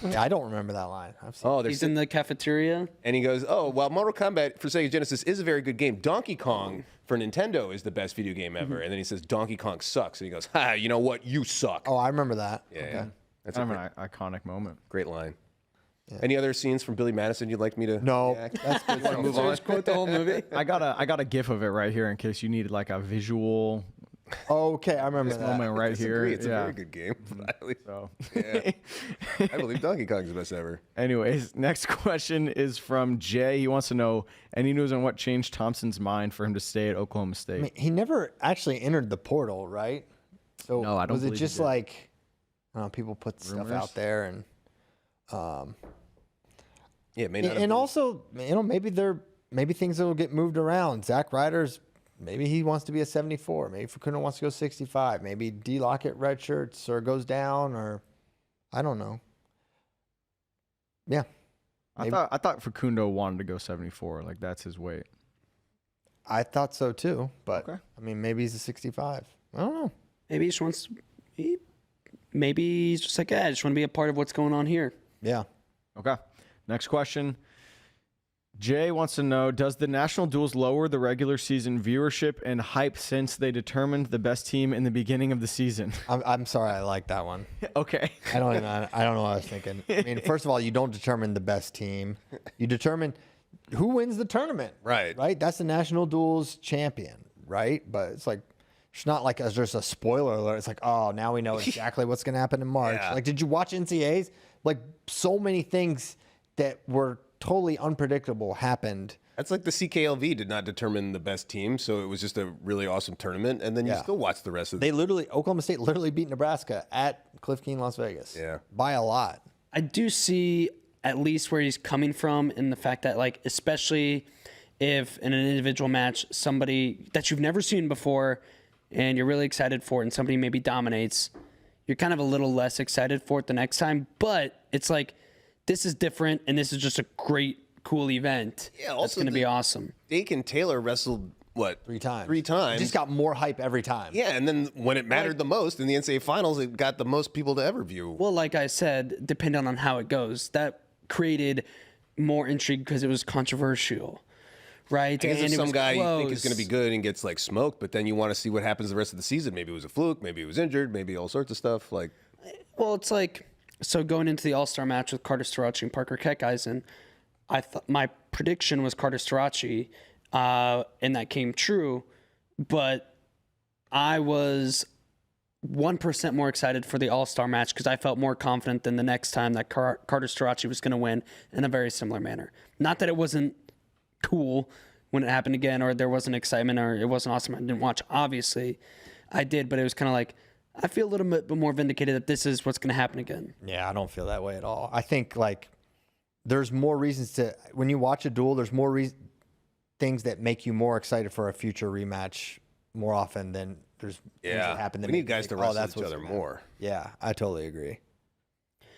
Yeah, I don't remember that line. I've seen He's in the cafeteria. And he goes, oh, well, Mortal Kombat for Sega Genesis is a very good game. Donkey Kong for Nintendo is the best video game ever. And then he says, Donkey Kong sucks. And he goes, ha, you know what? You suck. Oh, I remember that. Yeah, Okay. yeah. That's Kind of an iconic moment. great line. Yeah. Any other scenes from Billy Madison you'd like me to? No, react? that's good. Want to move on? Quote the whole movie. I got a GIF of it right here in case you needed like a visual Okay, I remember that. moment right here. It's a Yeah. very good game. So, Yeah. I believe Donkey Kong's the best ever. anyways, next question is from Jay. He wants to know any news on what changed Thompson's mind for him to stay at Oklahoma State. I mean, he never actually entered the portal, right? So No, I don't was it believe he just did. like, I don't know, people put stuff Rumors? out there and Yeah, it may not have and been- also, maybe things will get moved around. Zach Ryder's, maybe he wants to be a 74. Maybe Facundo wants to go 65. Maybe D. Lockett red shirts or goes down, or I don't know. Yeah. I thought Facundo wanted to go 74. Like that's his weight. I thought so too, but Okay. I mean, maybe he's a 65. I don't know. Maybe he just wants. Maybe he's just like, I just want to be a part of what's going on here. Yeah. Okay. Next question. Jay wants to know, does the national duels lower the regular season viewership and hype since they determined the best team in the beginning of the season? I'm sorry, I like that one. Okay. I don't know what I was thinking. I mean, first of all, you don't determine the best team. You determine who wins the tournament. Right. Right? That's the national duels champion, right? But it's like, it's not like there's a spoiler alert. It's like, oh, now we know exactly what's going to happen in March. Yeah. Like, did you watch NCAAs? Like, so many things that were totally unpredictable happened. That's like the CKLV did not determine the best team, so it was just a really awesome tournament, and then you still watch the rest of the Oklahoma State literally beat Nebraska at Cliff Keen, Las Vegas. Yeah. By a lot. I do see at least where he's coming from in the fact that, like, especially if in an individual match, somebody that you've never seen before and you're really excited for it and somebody maybe dominates, you're kind of a little less excited for it the next time. But it's like, this is different and this is just a great, cool event. Yeah, that's also going to be awesome. Dake and Taylor wrestled, what? 3 times. 3 times. It just got more hype every time. Yeah, and then when it mattered the most in the NCAA finals, it got the most people to ever view. Well, like I said, depending on how it goes, that created more intrigue because it was controversial, right? I guess and if it some was guy you think is close. going to be good and gets like smoked, but then you want to see what happens the rest of the season. Maybe it was a fluke, maybe it was injured, maybe all sorts of stuff. Like, Well, it's like, so going into the All-Star match with Carter Starachi and Parker Keckeisen, I thought my prediction was Carter Starachi, and that came true, but I was 1% more excited for the All-Star match because I felt more confident than the next time that Carter Starachi was going to win in a very similar manner. Not that it wasn't cool when it happened again, or there wasn't excitement, or it wasn't awesome. I didn't watch, obviously. I did, but it was kind of like, I feel a little bit more vindicated that this is what's going to happen again. Yeah, I don't feel that way at all. I think, like, there's more reasons to, when you watch a duel, there's more things that make you more excited for a future rematch more often than there's things that happen that we need make you guys think, to wrestle that's each what's other gonna happen. more. Yeah, I totally agree.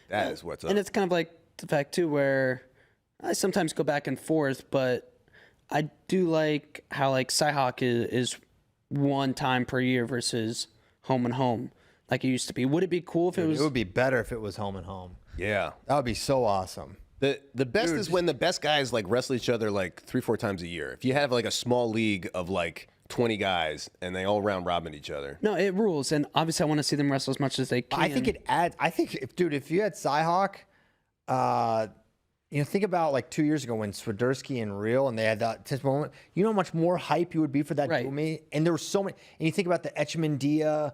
That is what's up. And it's kind of like the fact, too, where I sometimes go back and forth, but I do like how, like, Cyhawk is one time per year versus home and home like it used to be. Would it be cool if it was? It would be better if it was home and home. Yeah. That would be so awesome. The best is when the best guys like wrestle each other like 3-4 times a year. If you have like a small league of like 20 guys and they all round robin each other. No, it rules, and obviously I want to see them wrestle as much as they can. I think it adds. I think, if you had Cyhawk, think about like 2 years ago when Swiderski and Real and they had that tense moment. You know how much more hype you would be for that Right. duel meet? And there were so many. And you think about the Etchemandia,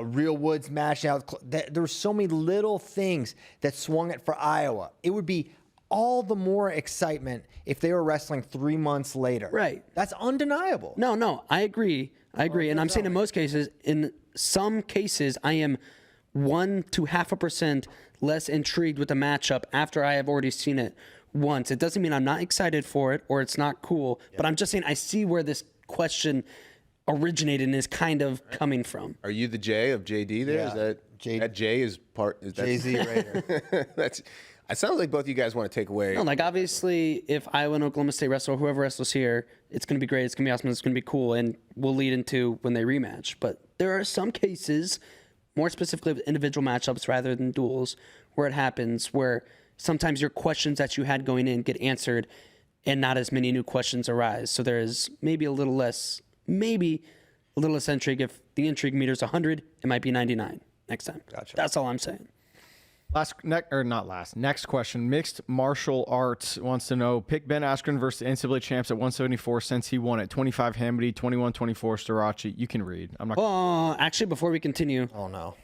Real Woods match. Now there were so many little things that swung it for Iowa. It would be all the more excitement if they were wrestling 3 months later. Right. That's undeniable. No, I agree. And I'm saying in most cases, in some cases, I am 1 to 0.5% less intrigued with the matchup after I have already seen it once. It doesn't mean I'm not excited for it or it's not cool, but I'm just saying I see where this question originated and is kind of coming from. Are you the J of JD there? Yeah. Is that J is part? Is that Jay-Z Raider. That's. It sounds like both of you guys want to take away. No, like obviously, if Iowa and Oklahoma State wrestle, or whoever wrestles here, it's going to be great. It's going to be awesome. It's going to be cool, and will lead into when they rematch. But there are some cases, more specifically with individual matchups rather than duels, where it happens, where sometimes your questions that you had going in get answered, and not as many new questions arise. So there is maybe a little less intrigue. If the intrigue meter is 100, it might be 99 next time. Gotcha. That's all I'm saying. Next question. Mixed Martial Arts wants to know, pick Ben Askren versus the NCAA champs at 174 since he won at 25 Hamity, 21-24 Starachi. You can read. I'm not. Actually, before we continue, Oh, no.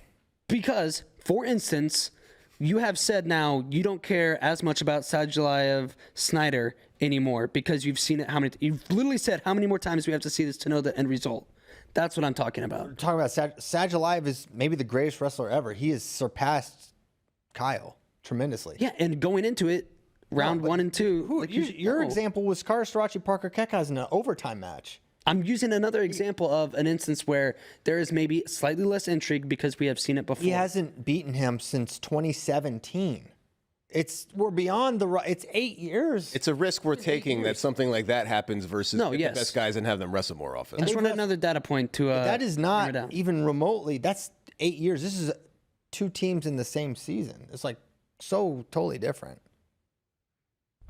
because, for instance, you have said now you don't care as much about Sadulayev Snyder anymore because you've seen it you've literally said how many more times we have to see this to know the end result. That's what I'm talking about. Talking about Sadulayev is maybe the greatest wrestler ever. He has surpassed Cael tremendously. Yeah, and going into it, round 1 and 2. Your example was Carter Starachi, Parker Keckeisen in an overtime match. I'm using another example of an instance where there is maybe slightly less intrigue because we have seen it before. He hasn't beaten him since 2017. We're beyond it's 8 years. It's a risk we're taking that something like that happens versus get yes. the best guys and have them wrestle more often. I just wanted another data point to. that is bring it not down. even remotely. That's 8 years. This is 2 teams in the same season. It's like so totally different.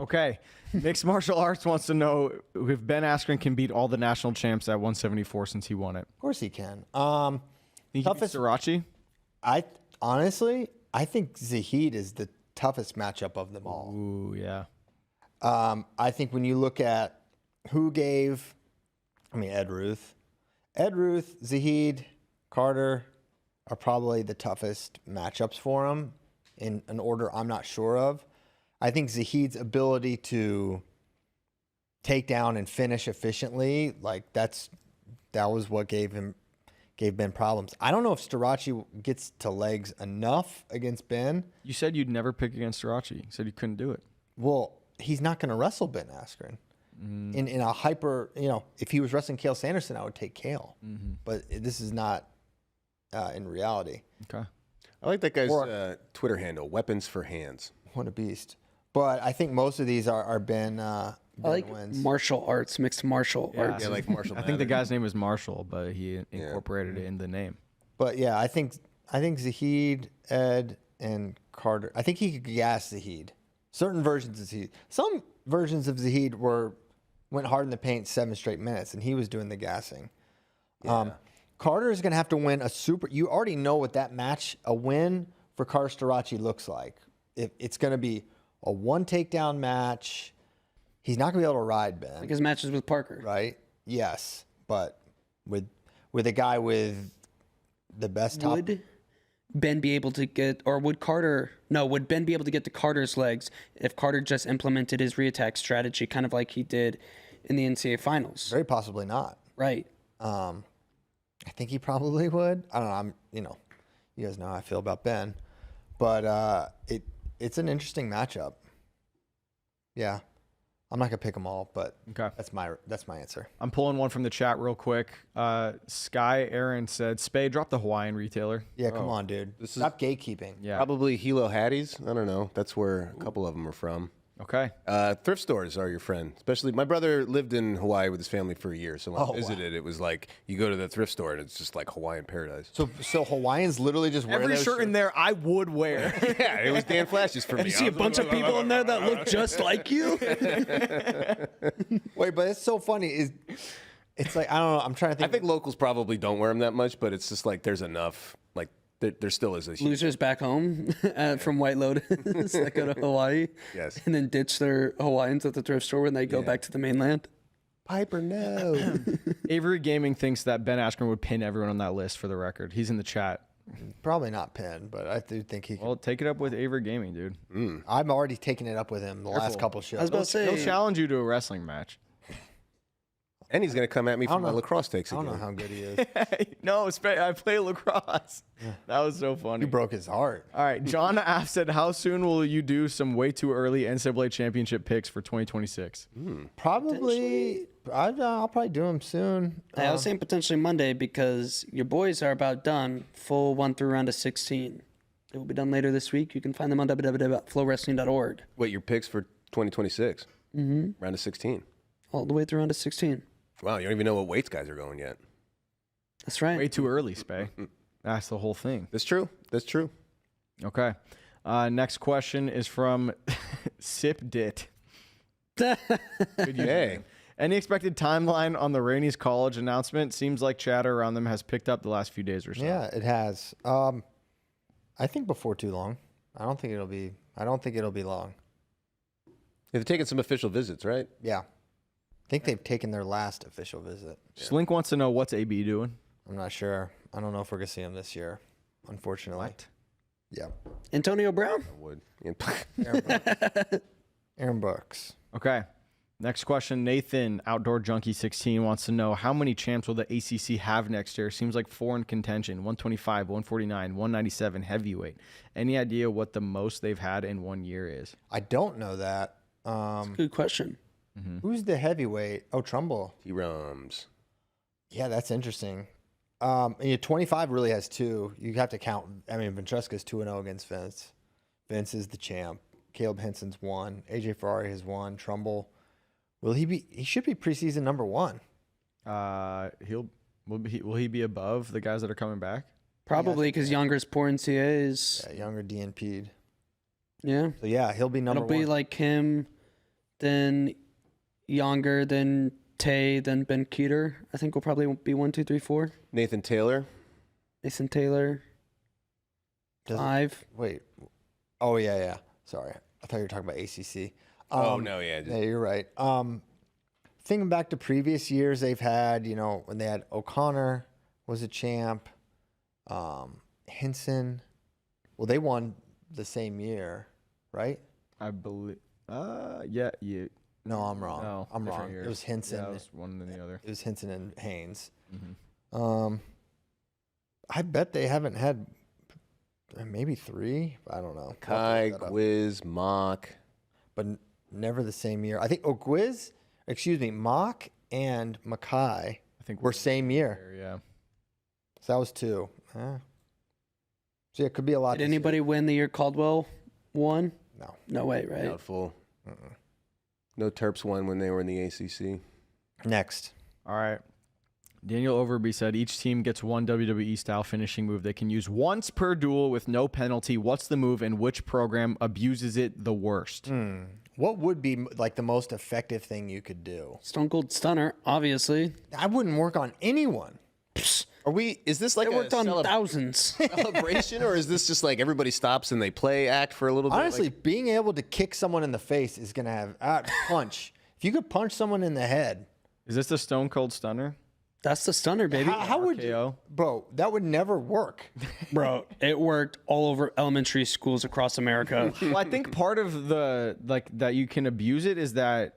Okay. Mixed Martial Arts wants to know if Ben Askren can beat all the national champs at 174 since he won it. Of course he can. Think he Toughest- beats Srirachi? I think Zahid is the toughest matchup of them all. Ooh, yeah. I think when you look at Ed Ruth, Zahid, Carter are probably the toughest matchups for him in an order I'm not sure of. I think Zahid's ability to take down and finish efficiently, that was what gave Ben problems. I don't know if Srirachi gets to legs enough against Ben. You said you'd never pick against Srirachi. You said you couldn't do it. Well, he's not going to wrestle Ben Askren. In a hyper, if he was wrestling Cael Sanderson, I would take Cael. But this is not in reality. Okay. I like that guy's Twitter handle, Weapons for Hands. What a beast. But I think most of these are Ben I like wins. martial arts, mixed martial arts. Yeah, like Marshall. I think the guy's name is Marshall, but he incorporated it in the name. But yeah, I think Zahid, Ed, and Carter. I think he could gas Zahid. Certain versions of Zahid. Some versions of Zahid went hard in the paint 7 straight minutes, and he was doing the gassing. Carter is going to have to win a super. You already know what that match, a win for Carter Srirachi looks like. It's going to be a 1 takedown match. He's not going to be able to ride Ben. Like his matches with Parker. Right? Yes, but with a guy with the best top. Would Ben be able to get, or would Ben be able to get to Carter's legs if Carter just implemented his reattack strategy, kind of like he did in the NCAA finals? Very possibly not. Right. I think he probably would. I don't know. You guys know how I feel about Ben, but it's an interesting matchup. Yeah, I'm not gonna pick them all, but Okay. that's my answer. I'm pulling one from the chat real quick. Sky Aaron said, Spay, drop the Hawaiian retailer. Yeah, come on, dude. Stop gatekeeping. Yeah. Probably Hilo Hattie's. I don't know. That's where a couple of them are from. Okay. Thrift stores are your friend. Especially my brother lived in Hawaii with his family for a year. So when I wow. visited, it was like you go to the thrift store and it's just like Hawaiian paradise. So Hawaiians literally just wear Every those shirt in there I would wear. Yeah, it was Dan Flash's for me. You see a bunch of people in there that look just like you? Wait, but it's so funny. It's like I don't know. I'm trying to I think. think locals probably don't wear them that much, but it's just like there's enough. Like there still is a huge. Losers back home from White Lotus that go to Hawaii. Yes. And then ditch their Hawaiians at the thrift store when they go back to the mainland. Piper, no. Avery Gaming thinks that Ben Askren would pin everyone on that list for the record. He's in the chat. Probably not Penn, but I do think he. Well, take it up with Avery Gaming, dude. I'm already taking it up with him the last couple shows. I was about to He'll say, challenge you to a wrestling match. And he's gonna come at me for don't my know. lacrosse takes I don't again. know how good he is. No, I play lacrosse. That was so funny. You broke his heart. All right, John Aff said, how soon will you do some way too early NCAA championship picks for 2026? Probably. I'll probably do him soon. I was saying potentially Monday because your boys are about done. Full 1 through round of 16. It will be done later this week. You can find them on www.flowwrestling.org. What your picks for 2026? Round of 16. All the way through round of 16. Wow, you don't even know what weights guys are going yet. That's right. Way too early, Spay. That's the whole thing. That's true. That's true. Okay. Next question is from Sip Dit. Good Hey. Any expected timeline on the Rainey's college announcement? Seems like chatter around them has picked up the last few days or so. Yeah, it has. I think before too long. I don't think it'll be long. They've taken some official visits, right? Yeah. I think they've taken their last official visit. Slink wants to know what's AB doing. I'm not sure. I don't know if we're gonna see him this year, unfortunately. Yeah. Antonio Brown? I would. Aaron Brooks. Okay. Next question. Nathan, Outdoor Junkie 16, wants to know how many champs will the ACC have next year? Seems like 4 in contention: 125, 149, 197 heavyweight. Any idea what the most they've had in 1 year is? I don't know that. Good question. Who's the heavyweight? Oh, Trumbull. T-Rums. Yeah, that's interesting. 25 really has 2. You have to count. I mean, Ventresca's 2-0 against Vince. Vince is the champ. Caleb Henson's 1. AJ Ferrari has 1. Trumbull. Will he be? He should be preseason number 1. Will he be above the guys that are coming back? Probably because Younger's poor NCAAs. Yeah, younger DNP'd. Yeah. So yeah, he'll be number It'll 1. be like him, then Younger, then Tay, then Ben Keeter. I think will probably be 1, 2, 3, 4. Nathan Taylor. Nathan Taylor. Does- 5. Wait. Oh, yeah. Sorry. I thought you were talking about ACC. Oh, no, yeah. Yeah, you're right. Thinking back to previous years, they've had, when they had O'Connor was a champ, Hinson. Well, they won the same year, right? I believe. Yeah. No, I'm wrong. No, I'm different wrong. years. It was Hinson. Yeah, it was one than the other. It was Hinson and Haynes. Mm-hmm. I bet they haven't had maybe 3. I don't know. Kai, Gwiz, Mock. But never the same year. I think Mock and Mackay I think were same year. Yeah. So that was 2. So yeah, it could be a lot. Did anybody win the year Caldwell won? No. No way, right? Doubtful. No Terps won when they were in the ACC. Next. All right. Daniel Overby said each team gets one WWE style finishing move they can use once per duel with no penalty. What's the move and which program abuses it the worst? What would be like the most effective thing you could do? Stone Cold Stunner, obviously. I wouldn't work on anyone. Is this like It a worked on thousands. celebration, or is this just like everybody stops and they play act for a little bit? Honestly, being able to kick someone in the face is going to have punch. If you could punch someone in the head, Is this the Stone Cold Stunner? That's the Stunner, baby. how would you, RKO? bro? That would never work. Bro, it worked all over elementary schools across America. Well, I think part of the that you can abuse it is that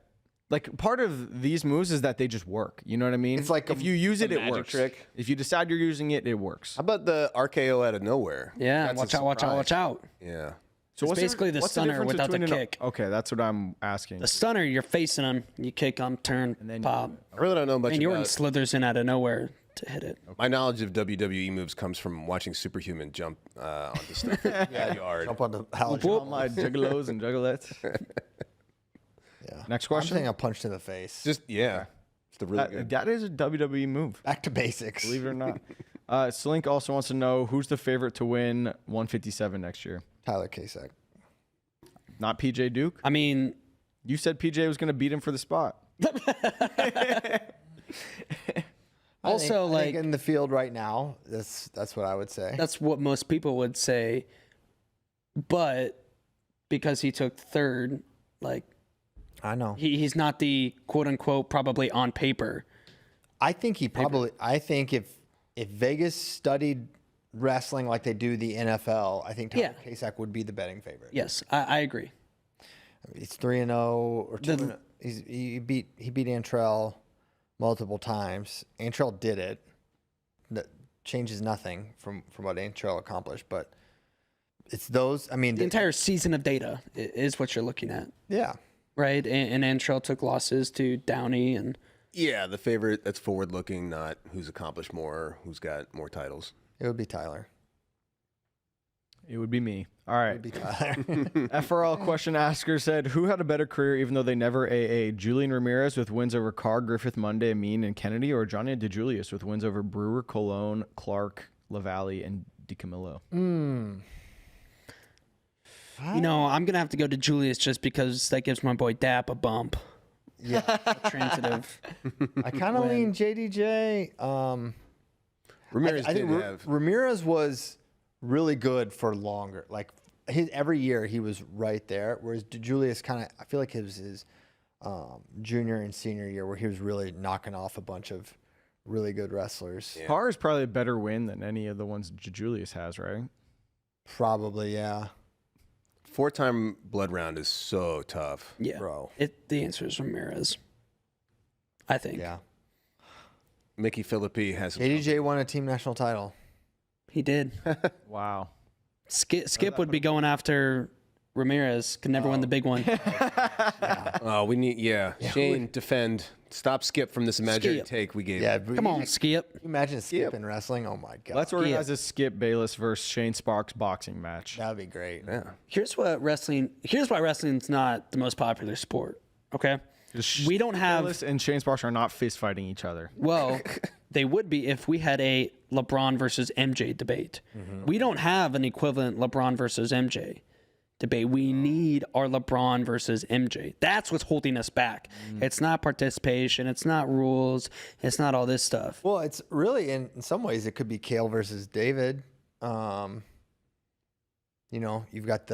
part of these moves is that they just work. You know what I mean? It's like if you use it, it magic works. trick. If you decide you're using it, it works. How about the RKO out of nowhere? Yeah, That's a watch out. surprise. Yeah. So It's basically the stunner difference without the between kick. Okay, that's what I'm asking. The Stunner, you're facing him, you kick him, turn, then pop. I really don't know much And Jordan about. slithers in out of nowhere to hit it. My knowledge of WWE moves comes from watching Superhuman jump onto stuff in the yard. Jump on the house. All my juggalos and juggalettes. Yeah. Next I'm question. saying a punch to the face. Just it's the really good. That is a WWE move. Back to basics. Believe it or not. Slink also wants to know who's the favorite to win 157 next year. Tyler Kasek. Not PJ Duke. I mean, You said PJ was going to beat him for the spot. also, I think in the field right now, that's what I would say. that's what most people would say. But because he took third, I know. he's not the quote unquote probably on paper. I think he probably. I think if Vegas studied wrestling like they do the NFL, I think Tyler Kasek would be the betting favorite. Yes, I agree. He's 3-0 or 2-0. He beat Antrell multiple times. Antrell did it. That changes nothing from what Antrell accomplished, but it's those. I mean, The entire season of data is what you're looking at, yeah. right? And Antrell took losses to Downey and Yeah, the favorite that's forward looking, not who's accomplished more, who's got more titles. It would be Tyler. It would be me. All right. It would be Tyler. FRL question asker said, who had a better career even though they never AA? Julian Ramirez with wins over Carr, Griffith, Monday, Amin, and Kennedy, or Johnny DeJulius with wins over Brewer, Colon, Clark, LaValle, and DiCamillo? you know, I'm gonna have to go to Julius just because that gives my boy Dap a bump. Yeah. Transitive. I kind of lean JDJ. Ramirez I think did have. Ramirez was really good for longer. Like every year he was right there. Whereas Julius kind of, I feel like it was his junior and senior year where he was really knocking off a bunch of really good wrestlers. Yeah. Carr is probably a better win than any of the ones Julius has, right? Probably, yeah. 4-time blood round is so tough. Yeah, Bro. The answer is Ramirez. I think. Yeah. Mickey Philippi has. JDJ won a team national title. He did. Wow. Skip would be going after Ramirez. Could never win the big one. Oh, we need. Yeah. Shane, defend. Stop Skip from this imaginary Skip. take we gave. Yeah. him. but Come you- on, Skip. you imagine Skip in wrestling? Oh my God. Let's organize a Skip Bayless versus Shane Sparks boxing match. That'd be great. Yeah. Here's why wrestling's not the most popular sport. Okay. We don't have. Bayless and Shane Sparks are not fist fighting each other. Well, they would be if we had a LeBron versus MJ debate. We don't have an equivalent LeBron versus MJ. debate. We need our LeBron versus MJ. That's what's holding us back. It's not participation. It's not rules. It's not all this stuff. Well, it's really in some ways it could be Cael versus David. You've got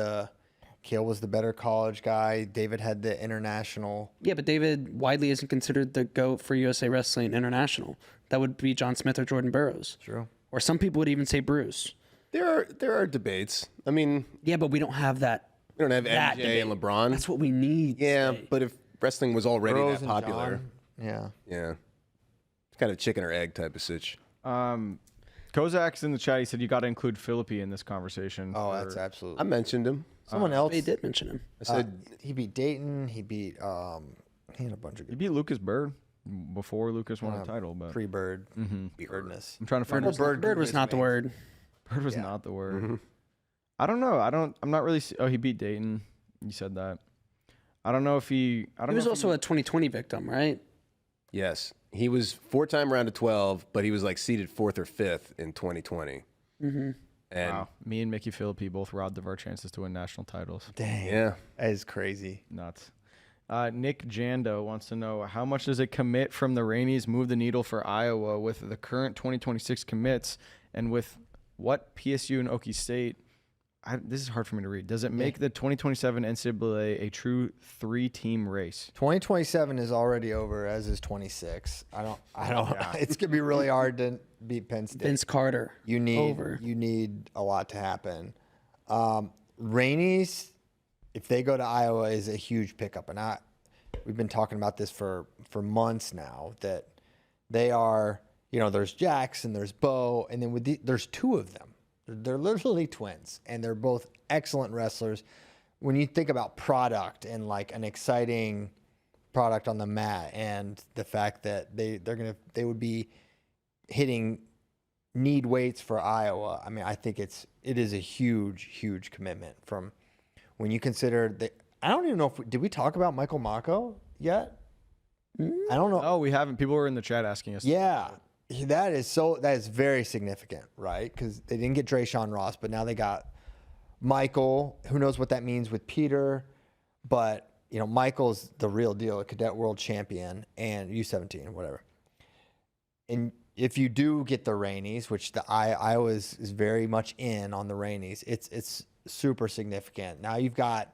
Cael was the better college guy. David had the international. Yeah, but David widely isn't considered the GOAT for USA Wrestling International. That would be John Smith or Jordan Burroughs. True. Or some people would even say Bruce. There are debates. I mean, Yeah, but we don't have that. we don't have that MJ debate. and LeBron. That's what we need. Yeah, today. but if wrestling was already Burroughs that and popular, John. Yeah. yeah, it's kind of chicken or egg type of sitch. Kozak's in the chat. He said you got to include Philippi in this conversation. Oh, for- that's absolutely. I mentioned him. Someone else. They did mention him. I said He beat Dayton. He beat. He had a bunch of He good beat Lucas Bird before Lucas won the title, but pre-bird. Birdness. I'm trying to find. Bird was not the word. Bird was not the word. I don't know. I'm not really. Oh, he beat Dayton. You said that. I don't know if he. I don't He was know. also a 2020 victim, right? yes. He was 4-time round of 12, but he was like seeded 4th or 5th in 2020. And Wow. Me and Mickey Philippi both robbed of our chances to win national titles. Dang. yeah, That is crazy. Nuts. Nick Jando wants to know how much does a commit from the Rainies move the needle for Iowa with the current 2026 commits and with what PSU and Okie State. This is hard for me to read. Does it make the 2027 NCAA a true 3-team race? 2027 is already over, as is 26. I don't. It's gonna be really hard to beat Penn State. Vince Carter. You over. need a lot to happen. Rainies, if they go to Iowa, is a huge pickup, and we've been talking about this for months now. That they are, there's Jackson, there's Bo, and then there's two of them. They're literally twins, and they're both excellent wrestlers. When you think about product and like an exciting product on the mat, and the fact that they would be hitting need weights for Iowa. I mean, I think it is a huge commitment from when you consider I don't even know did we talk about Michael Mako yet? I don't know. Oh, we haven't. People were in the chat asking us. Yeah, that is very significant, right? Because they didn't get Drayshawn Ross, but now they got Michael. Who knows what that means with Peter? But Michael's the real deal, a cadet world champion and U17, whatever. And if you do get the Rainies, which Iowa is very much in on the Rainies, it's super significant. Now you've got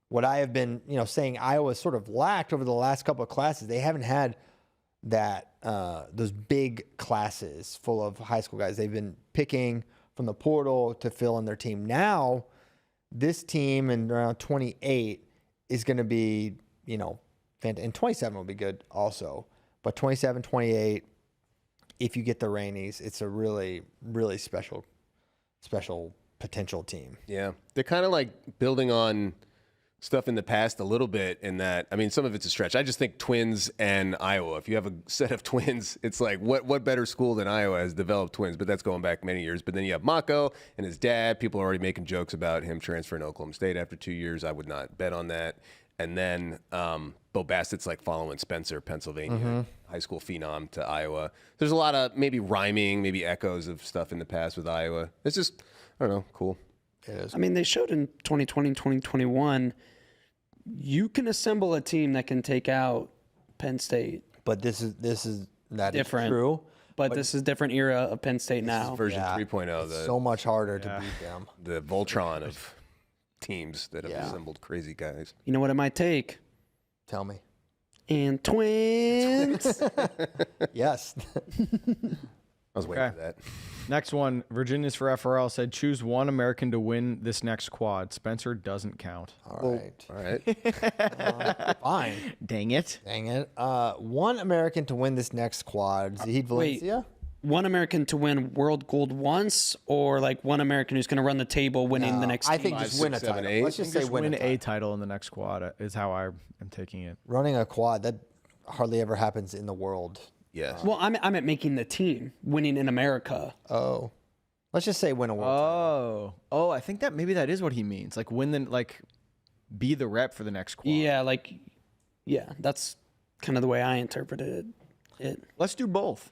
what I have been saying Iowa sort of lacked over the last couple of classes. They haven't had that those big classes full of high school guys. They've been picking from the portal to fill in their team. Now this team in around 28 is going to be fantastic, and 27 will be good also, but 27, 28, if you get the Rainies, it's a really special potential team. yeah. They're kind of like building on stuff in the past a little bit in that, I mean, some of it's a stretch. I just think twins and Iowa, if you have a set of twins, it's like what better school than Iowa has developed twins, but that's going back many years. But then you have Mako and his dad. People are already making jokes about him transferring to Oklahoma State after 2 years. I would not bet on that. And then Bo Bassett's like following Spencer, Pennsylvania, high school phenom to Iowa. There's a lot of maybe rhyming, maybe echoes of stuff in the past with Iowa. It's just, I don't know, cool. It is. I mean, they showed in 2020 and 2021, you can assemble a team that can take out Penn State. But this is Different. true. But this is a different era of Penn State now. Version Yeah. 3.0, It's so much harder to beat them. the Voltron of teams that have Yeah. assembled crazy guys. You know what it might take? Tell me. And twins. Yes. I was waiting Okay. for that. Next one, Virginia's for FRL said choose one American to win this next quad. Spencer doesn't count. All right. All right. Fine. Dang it. Dang it. One American to win this next quad. Zahid Valencia? One American to win world gold once, or like one American who's going to run the table winning the next I team? think Five, just win a 6, 7, title. 8. Let's just say Just win win a title. a title in the next quad is how I am taking it. Running a quad, that hardly ever happens in the world. Yes. Well, I'm at making the team, winning in America. Oh. Let's just say win a world Oh, I think that maybe that is what he means. Like win the be the rep for the next quad. Yeah, that's kind of the way I interpreted it. Let's do both.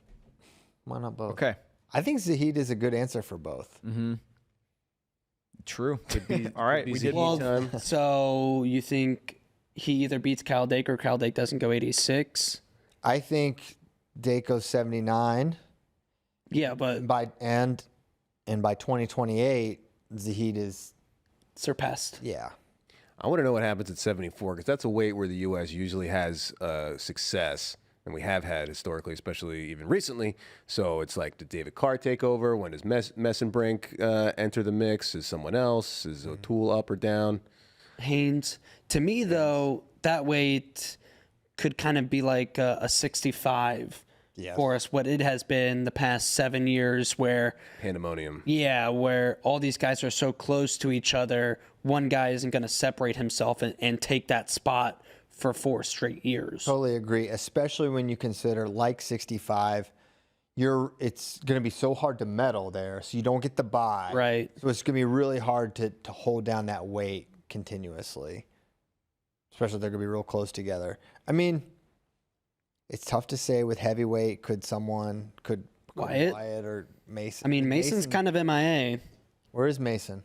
Why not both? Okay. I think Zahid is a good answer for both. True. All right. We did. Well, so you think he either beats Cal Dake or Cal Dake doesn't go 86? I think Dake goes 79. Yeah, but By 2028, Zahid is surpassed. yeah. I want to know what happens at 74 because that's a weight where the U.S. usually has success, and we have had historically, especially even recently. So it's like, did David Carr take over? When does Messenbrink enter the mix? Is someone else? Is O'Toole up or down? Haynes. To me, though, that weight could kind of be like a 65 Yes. for us, what it has been the past 7 years where, Pandemonium. yeah, where all these guys are so close to each other. One guy isn't going to separate himself and take that spot for 4 straight years. Totally agree, especially when you consider like 65, it's going to be so hard to medal there, so you don't get the bye. Right. So it's going to be really hard to hold down that weight continuously, especially if they're going to be real close together. I mean, it's tough to say with heavyweight. Could Wyatt? Wyatt or Mason? I mean, Mason's kind of MIA. Where is Mason?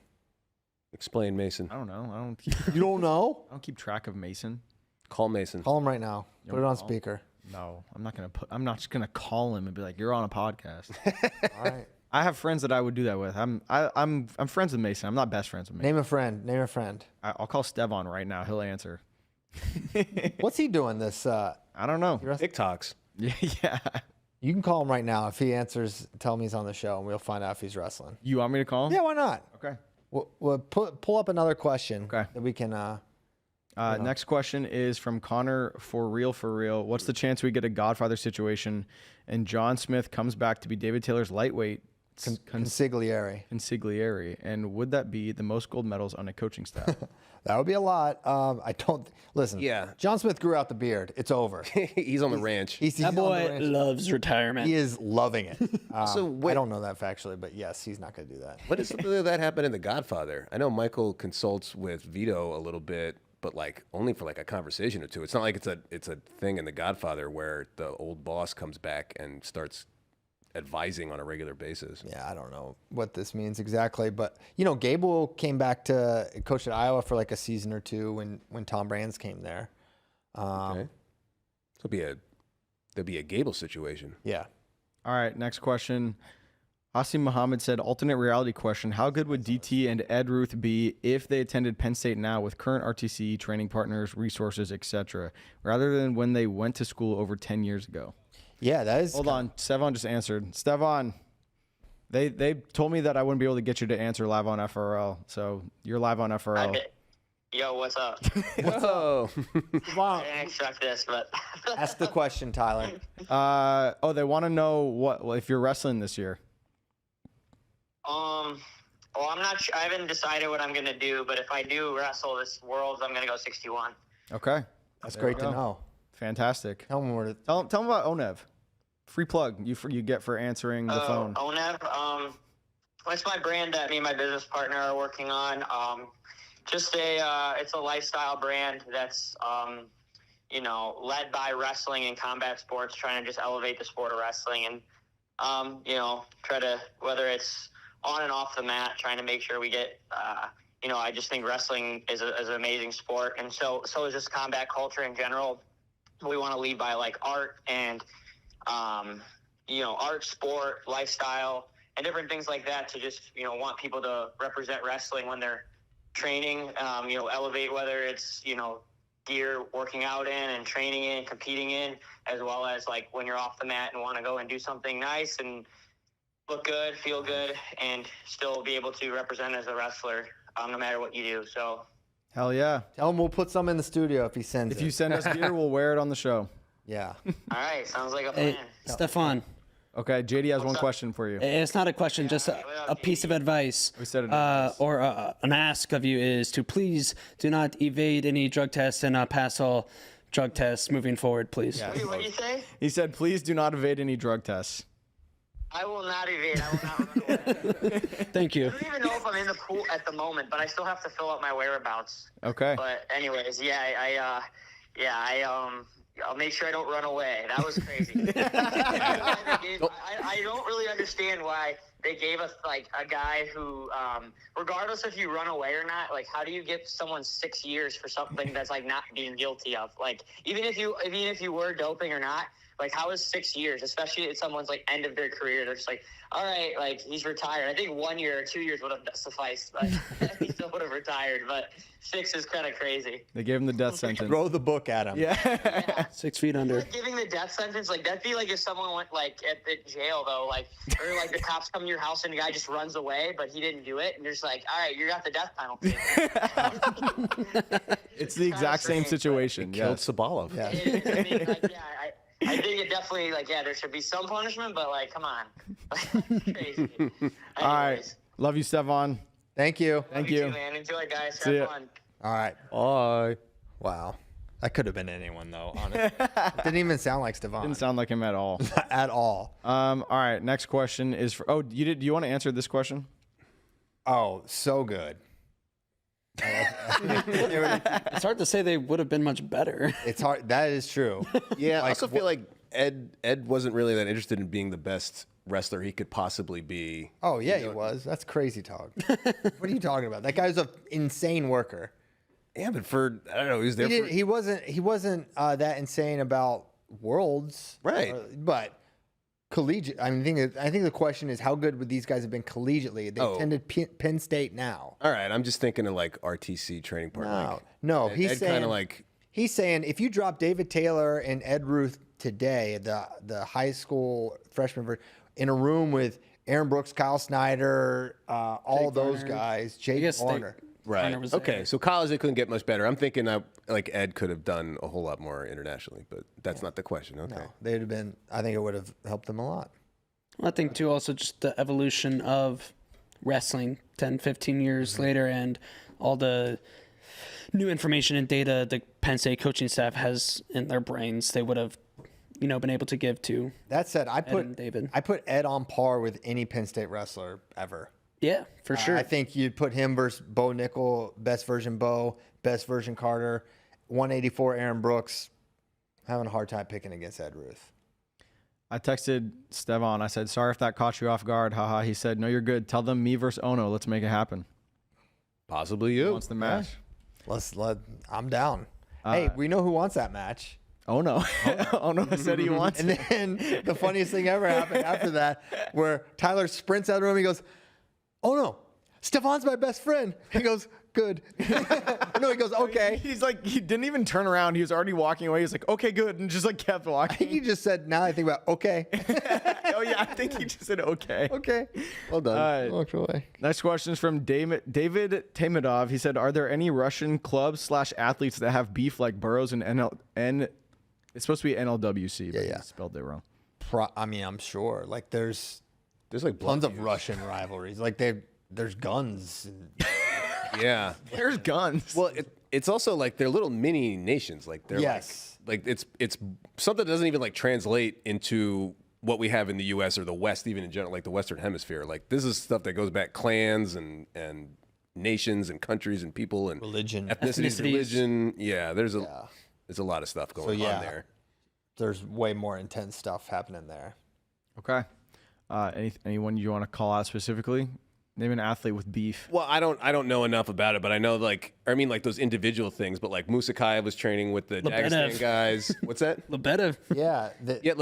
Explain Mason. I don't know. You don't know? I don't keep track of Mason. Call Mason. Call him right now. Put it on call? speaker. No, I'm not just gonna call him and be like, "You're on a podcast." All right. I have friends that I would do that with. I'm friends with Mason. I'm not best friends with Mason. Name a friend. Name a friend. I'll call Stevon right now. He'll answer. What's he doing this? I don't know. TikToks. Yeah. You can call him right now. If he answers, tell him he's on the show, and we'll find out if he's wrestling. You want me to call him? Yeah, why not? Okay. We'll pull up another question Okay. that we can. Next question is from Connor. For real. What's the chance we get a Godfather situation and John Smith comes back to be David Taylor's lightweight Consigliere. consigliere? And would that be the most gold medals on a coaching staff? That would be a lot. I don't listen. Yeah. John Smith grew out the beard. It's over. He's on the ranch. He's That on the boy ranch. loves retirement. He is loving it. So I don't know that factually, but yes, he's not going to do that. What is something that happened in The Godfather? I know Michael consults with Vito a little bit, but like only for like a conversation or two. It's not like it's a thing in The Godfather where the old boss comes back and starts advising on a regular basis. Yeah, I don't know what this means exactly, but Gable came back to coach at Iowa for like a season or two when Tom Brands came there. Okay. So there'll be a Gable situation. Yeah. All right, next question. Asim Muhammad said, alternate reality question. How good would DT and Ed Ruth be if they attended Penn State now with current RTC, training partners, resources, etc., rather than when they went to school over 10 years ago? Yeah, that is. Hold on. Stevon just answered. Stevon, they told me that I wouldn't be able to get you to answer live on FRL. So you're live on FRL. Okay. Yo, what's up? Whoa. Wow. I didn't expect this, but Ask the question, Tyler. They want to know if you're wrestling this year. well, I'm not sure. I haven't decided what I'm gonna do, but if I do wrestle this Worlds, I'm gonna go 61. Okay. That's There great we to go. know. Fantastic. Tell him where to. Tell them about Onev. Free plug you get for answering the phone. ONEV, it's my brand that me and my business partner are working on. It's a lifestyle brand that's, led by wrestling and combat sports, trying to just elevate the sport of wrestling and, try to, whether it's on and off the mat, trying to make sure we get, I just think wrestling is an amazing sport. And so is just combat culture in general. We want to lead by like art and, art, sport, lifestyle, and different things like that to just, want people to represent wrestling when they're training, elevate whether it's, gear working out in and training in, competing in, as well as like when you're off the mat and want to go and do something nice and look good, feel good, and still be able to represent as a wrestler no matter what you do. So. Hell yeah. Tell him we'll put some in the studio if he sends it. If you send us gear, we'll wear it on the show. Yeah. All right, sounds like a plan. Hey, Stefan, Okay, JD has one up? question for you. it's not a question, just a piece of advice. We said it. Nice. Or an ask of you is to please do not evade any drug tests and pass all drug tests moving forward, please. Yeah. Wait, what did you say? He said, please do not evade any drug tests. I will not evade. I will not run away. Thank you. I don't even know if I'm in the pool at the moment, but I still have to fill out my whereabouts. Okay. But anyways, I'll make sure I don't run away. That was crazy. I don't really understand why they gave us like a guy who, regardless if you run away or not, like how do you give someone 6 years for something that's like not being guilty of? Like even if you were doping or not, like how is 6 years, especially at someone's like end of their career? They're just like, all right, like he's retired. I think 1 year or 2 years would have sufficed, but he still would have retired. But 6 is kind of crazy. They gave him the death sentence. Throw the book at him. Yeah. 6 feet under. Like giving the death sentence, like that'd be like if someone went like at jail though, like or like the cops come to your house and the guy just runs away, but he didn't do it, and you're just like, all right, you got the death penalty. It's the exact same situation. Killed Yes. Sabalov. Yeah. I mean, like, yeah, I think it definitely like there should be some punishment, but like come on, crazy. All right. Anyways, Love you, Stefan. Thank you. Thank you you. too, man. Enjoy, guys. See ya. Have fun. All right. Bye. Wow. That could have been anyone, though, honestly. It didn't even sound like Stefan. Didn't sound like him at all. At all. All right. Next question is for. Oh, do you want to answer this question? Oh, so good. It's hard to say they would have been much better. It's hard. That is true. Yeah, I Like, also feel like Ed wasn't really that interested in being the best wrestler he could possibly be. Oh, yeah, he was. That's crazy talk. What are you talking about? That guy's an insane worker. Yeah, but for I don't know, he was there for He wasn't that insane about worlds. Right. But collegiate. I think the question is how good would these guys have been collegiately? They attended Penn State now. All right, I'm just thinking of like RTC training partner. No, Ed he's saying kind of like he's saying if you drop David Taylor and Ed Ruth today, the high school freshman in a room with Aaron Brooks, Kyle Snyder, all those Varner. guys, I Jake guess Varner. right. Varner was Okay, there. so college it couldn't get much better. I'm thinking like Ed could have done a whole lot more internationally, but that's not the question. Okay. No, they'd have been. I think it would have helped them a lot. I think too also just the evolution of wrestling 10, 15 years later and all the new information and data the Penn State coaching staff has in their brains they would have been able to give to That said, I and David. put Ed on par with any Penn State wrestler ever. Yeah, for sure. I think you'd put him versus Bo Nickel, best version Bo, best version Carter, 184 Aaron Brooks. Having a hard time picking against Ed Ruth. I texted Stefan. I said, sorry if that caught you off guard. Haha. He said, no, you're good. Tell them me versus Ono. Let's make it happen. Possibly Who you. wants the match? I'm down. Hey, we know who wants that match. Ono. Ono said he wants And it. then the funniest thing ever happened after that, where Tyler sprints out of the room. He goes, "Oh no, Stefan's my best friend." He goes, "Good." No, he goes, "Okay." He's like, he didn't even turn around. He was already walking away. He's like, okay, good. And just like kept I think walking. he just said, "Now I think about okay, Oh, yeah. I think he just said, okay. okay." Well done. Walked away. Next question is from David Tamidov. He said, are there any Russian clubs / athletes that have beef like Burroughs and it's supposed to be NLWC, but Yeah. he spelled it wrong. I'm sure. Like there's like blood tons of feuds. Russian rivalries. Like there's guns. And, Yeah. There's guns. Well, it's also like they're little mini nations. Like they're Yes. like it's something that doesn't even like translate into what we have in the U.S. or the West, even in general, like the Western Hemisphere. Like this is stuff that goes back clans and nations and countries and people and Religion. ethnicities, Ethnicities. religion. Yeah, there's a lot of stuff going yeah. on there. There's way more intense stuff happening there. Okay. Anyone you want to call out specifically? Name an athlete with beef. Well, I don't know enough about it, but I know like those individual things. But like Musakayev was training with the Lebedev. Dagestan guys. What's that? Lebedev. Yeah. Yeah,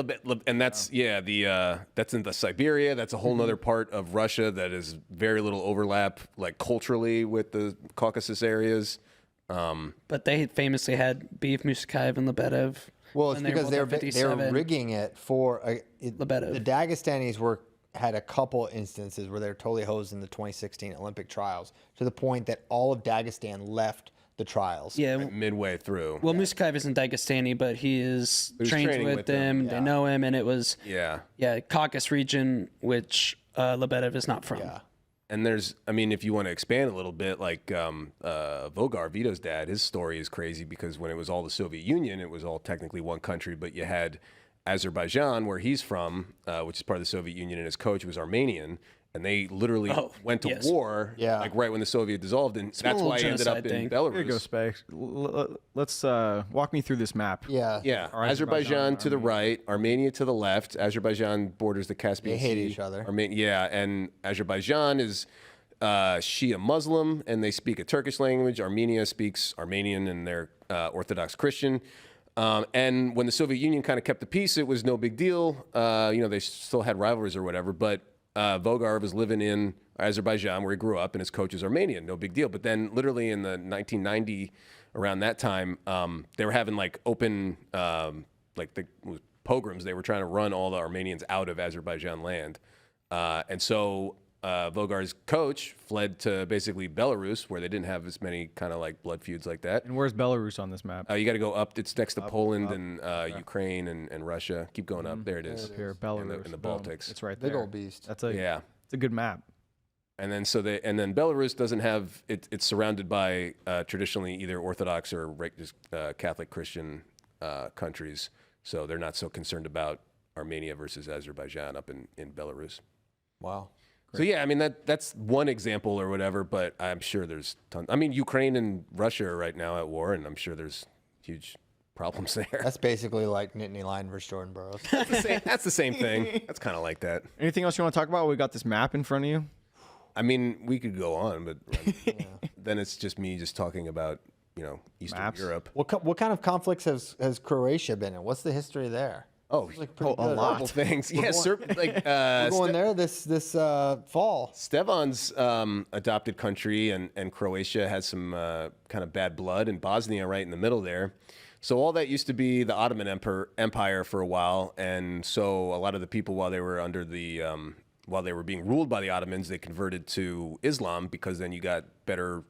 and that's that's in the Siberia. That's a whole nother part of Russia that is very little overlap, like culturally, with the Caucasus areas. But they famously had beef, Musakayev, and Lebedev. Well, it's when because both at they were 57. rigging it for Lebedev. the Dagestanis had a couple instances where they were totally hosed in the 2016 Olympic trials to the point that all of Dagestan left the trials. Yeah. Midway through. Well, Musakayev isn't Dagestani, but he is was trained training with with them. them. They know him, and it was Yeah. Caucasus region, which Lebedev is not from. Yeah. And if you want to expand a little bit, like Vogar, Vito's dad, his story is crazy because when it was all the Soviet Union, it was all technically one country, but you had Azerbaijan, where he's from, which is part of the Soviet Union, and his coach was Armenian. And they literally went to war, like right when the Soviet dissolved, and that's why he ended up in Belarus. Here you go, Space. Let's walk me through this map. Yeah. Azerbaijan to the right, Armenia to the left. Azerbaijan borders the Caspian Sea. They hate each other. And Azerbaijan is Shia Muslim, and they speak a Turkish language. Armenia speaks Armenian, and they're Orthodox Christian. And when the Soviet Union kind of kept the peace, it was no big deal. They still had rivalries or whatever, but Vogar was living in Azerbaijan where he grew up, and his coach was Armenian, no big deal. But then literally in the 1990, around that time, they were having like open, pogroms. They were trying to run all the Armenians out of Azerbaijan land. And so Vogar's coach fled to basically Belarus, where they didn't have as many kind of like blood feuds like that. And where's Belarus on this map? You got to go up. It's next to Poland and Ukraine and Russia. Keep going up. There it is. Up here, Belarus. In the Baltics. It's right there. Big old beast. It's a good map. And then Belarus doesn't have it's surrounded by traditionally either Orthodox or just Catholic Christian countries. So they're not so concerned about Armenia versus Azerbaijan up in Belarus. Wow. So yeah, I mean that's one example or whatever, but I'm sure there's tons. I mean, Ukraine and Russia are right now at war, and I'm sure there's huge problems there. That's basically like Nittany Lion versus Jordan Burroughs. That's the same thing. That's kind of like that. Anything else you want to talk about? We got this map in front of you. I mean, we could go on, but then it's just me just talking about Eastern Maps. Europe. What kind of conflicts has Croatia been in? What's the history there? Oh, Like pretty a good. lot of things. Yeah, We're going there this fall. Stevan's adopted country, and Croatia has some kind of bad blood, and Bosnia right in the middle there. So all that used to be the Ottoman Empire for a while, and so a lot of the people while they were being ruled by the Ottomans, they converted to Islam because then you got better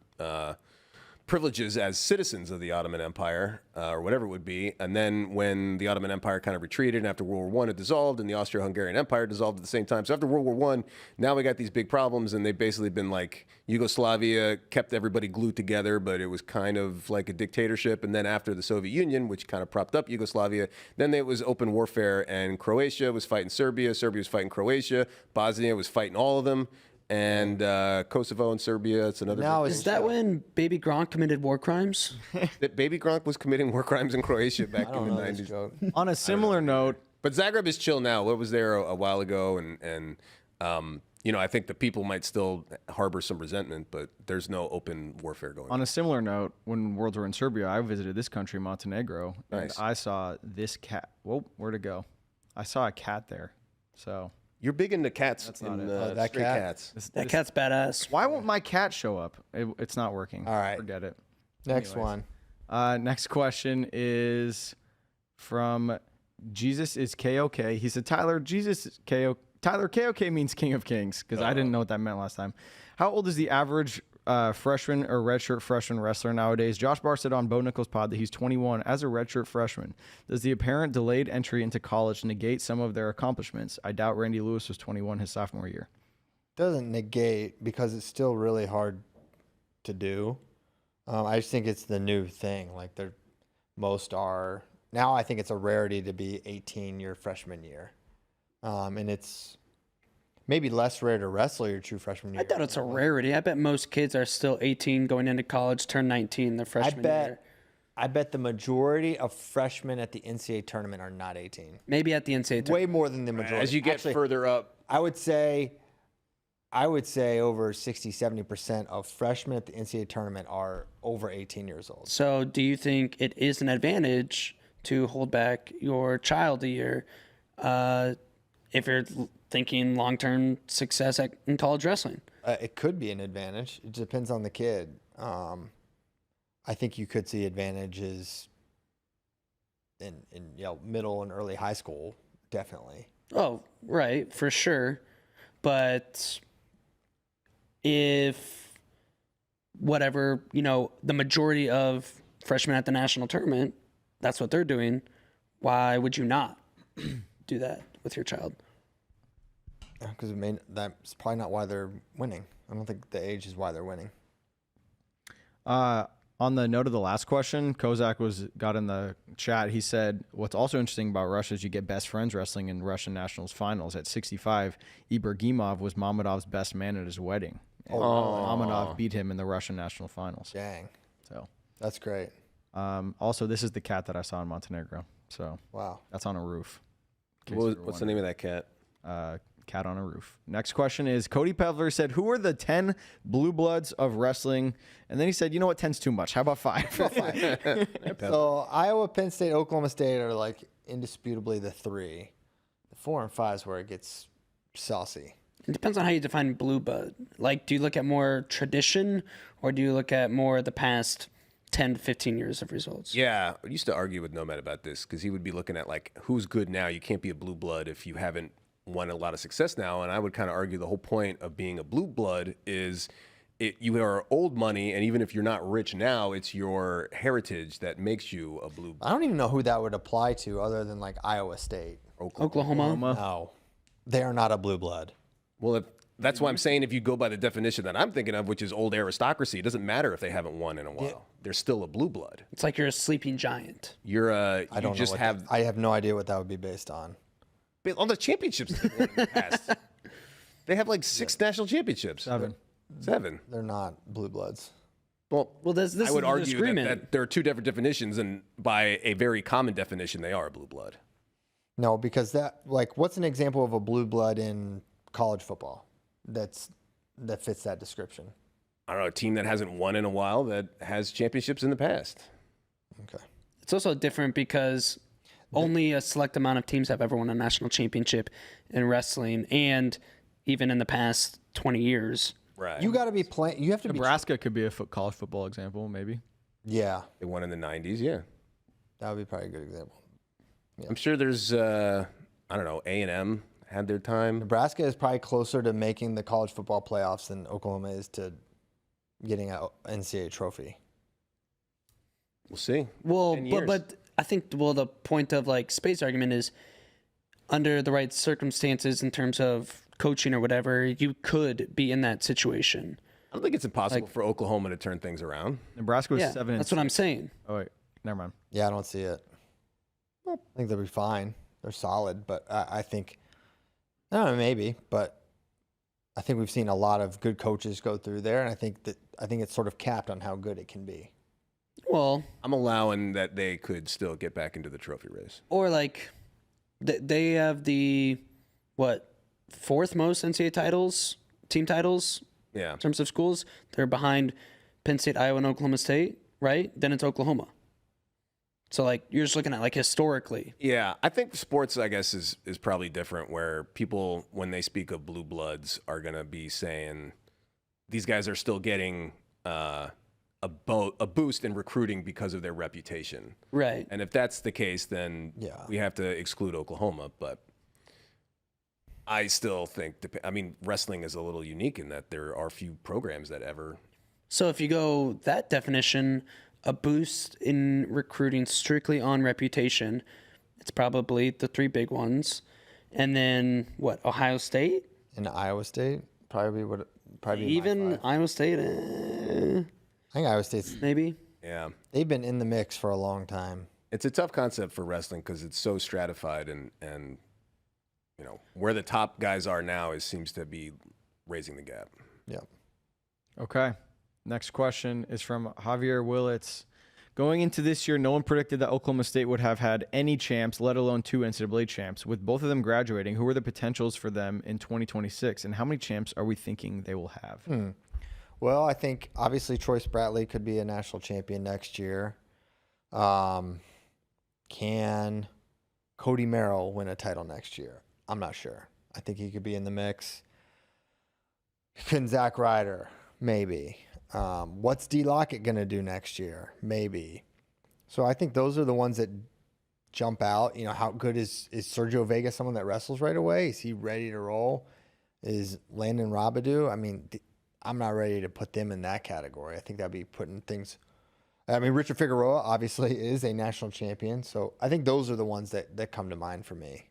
privileges as citizens of the Ottoman Empire, or whatever it would be. And then when the Ottoman Empire kind of retreated, and after World War I, it dissolved, and the Austro-Hungarian Empire dissolved at the same time. So after World War I, now we got these big problems, and they've basically been like Yugoslavia kept everybody glued together, but it was kind of like a dictatorship. And then after the Soviet Union, which kind of propped up Yugoslavia, then it was open warfare, and Croatia was fighting Serbia, Serbia was fighting Croatia, Bosnia was fighting all of them. And Kosovo and Serbia, it's another. Now Is that when Baby Gronk committed war crimes? that Baby Gronk was committing war crimes in Croatia back in the 90s. On a similar note, But Zagreb is chill now. What was there a while ago, and I think the people might still harbor some resentment, but there's no open warfare going on. On a similar note, when worlds were in Serbia, I visited this country, Montenegro, Nice. and I saw this cat. Whoa, where'd it go? I saw a cat there. So You're big into cats. That's not and, it. That stray cat? cats. That cat's badass. why won't my cat show up? It's not working. All right. Forget it. Next Anyways. one. Next question is from Jesus is KOK. He said, Tyler, Jesus is KOK. Tyler, KOK means King of Kings, because I didn't know what that meant last time. How old is the average freshman or redshirt freshman wrestler nowadays? Josh Barr said on Bo Nichols' pod that he's 21 as a redshirt freshman. Does the apparent delayed entry into college negate some of their accomplishments? I doubt Randy Lewis was 21 his sophomore year. Doesn't negate because it's still really hard to do. I just think it's the new thing. Like most are now. I think it's a rarity to be 18 your freshman year, and it's maybe less rare to wrestle your true freshman year. I thought it's a rarity. I bet most kids are still 18 going into college, turn 19 their freshman year. I bet the majority of freshmen at the NCAA tournament are not 18. Maybe at the NCAA tournament. Way more than the majority. As you get Actually, further up, I would say over 60, 70% of freshmen at the NCAA tournament are over 18 years old. So do you think it is an advantage to hold back your child a year if you're thinking long-term success in college wrestling? It could be an advantage. It depends on the kid. I think you could see advantages in middle and early high school, definitely. Oh, right, for sure. But if the majority of freshmen at the national tournament, that's what they're doing, why would you not do that with your child? Because that's probably not why they're winning. I don't think the age is why they're winning. On On the note of the last question, Kozak got in the chat. He said, what's also interesting about Russia is you get best friends wrestling in Russian Nationals finals. At 65, Ibragimov was Mamedov's best man at his wedding. And Mamedov beat him in the Russian National finals. Dang. So That's great. also, this is the cat that I saw in Montenegro. So Wow. that's on a roof. in case you were What's the name of that cat? Cat on a roof. Next question is Cody Pevler said, who are the 10 blue bloods of wrestling? And then he said, you know what, 10's too much. How about 5? So Iowa, Penn State, Oklahoma State are like indisputably the 3. The 4 and 5 is where it gets saucy. It depends on how you define blue blood. Like, do you look at more tradition or do you look at more the past 10 to 15 years of results? Yeah, I used to argue with Nomad about this because he would be looking at like who's good now. You can't be a blue blood if you haven't won a lot of success now. And I would kind of argue the whole point of being a blue blood is you are old money, and even if you're not rich now, it's your heritage that makes you a blue blood. I don't even know who that would apply to other than like Iowa State. Oklahoma. No, they are not a blue blood. Well, that's why I'm saying if you go by the definition that I'm thinking of, which is old aristocracy, it doesn't matter if they haven't won in a while. They're still a blue blood. It's like you're a sleeping giant. You're I don't know just what have I have no idea what that would be based on. all the championships they've won in the past. They have like 6 national championships. 7. They're not blue bloods. Well, this I is would the argue disagreement. that there are 2 different definitions, and by a very common definition, they are a blue blood. No, because that like what's an example of a blue blood in college football that fits that description? I don't know, a team that hasn't won in a while that has championships in the past. Okay. It's also different because only a select amount of teams have ever won a national championship in wrestling, and even in the past 20 years. Right. You got to be playing. You have to Nebraska could be a college football example, maybe. Yeah, They won in the 90s, yeah. that would be probably a good example. I'm sure there's, I don't know, A&M had their time. Nebraska is probably closer to making the college football playoffs than Oklahoma is to getting an NCAA trophy. We'll see. Well, 10 years. but I think the point of like Spade's argument is under the right circumstances in terms of coaching or whatever, you could be in that situation. I don't think it's impossible for Oklahoma to turn things around. Nebraska was Yeah, 7 and that's what I'm saying. Oh, wait. Never mind. Yeah, I don't see it. I think they'll be fine. They're solid, but I think, I don't know, maybe, but I think we've seen a lot of good coaches go through there, and I think it's sort of capped on how good it can be. Well, I'm allowing that they could still get back into the trophy race. or like they have the, 4th most NCAA titles, team titles Yeah. in terms of schools. They're behind Penn State, Iowa, and Oklahoma State, right? Then it's Oklahoma. So, like, you're just looking at, like, historically. Yeah, I think sports, I guess, is probably different where people, when they speak of blue bloods, are going to be saying these guys are still getting a boost in recruiting because of their reputation. Right. And if that's the case, then Yeah. we have to exclude Oklahoma. But I still think, wrestling is a little unique in that there are few programs that ever. So if you go that definition, a boost in recruiting strictly on reputation, it's probably the 3 big ones. And then, Ohio State? And Iowa State probably would probably be my Even 5. Iowa State, I think Iowa State's maybe. Yeah. they've been in the mix for a long time. It's a tough concept for wrestling because it's so stratified and where the top guys are now seems to be raising the gap. Yeah. Okay. Next question is from Javier Willits. Going into this year, no one predicted that Oklahoma State would have had any champs, let alone 2 NCAA champs. With both of them graduating, who are the potentials for them in 2026, and how many champs are we thinking they will have? Well, I think obviously Troy Spratley could be a national champion next year. Can Cody Merrill win a title next year? I'm not sure. I think he could be in the mix. Can Zach Ryder? Maybe. What's D. Lockett going to do next year? Maybe. So I think those are the ones that jump out. How good is Sergio Vega someone that wrestles right away? Is he ready to roll? Is Landon Robidoux? I'm not ready to put them in that category. I think that'd be putting things. Richard Figueroa obviously is a national champion. So I think those are the ones that come to mind for me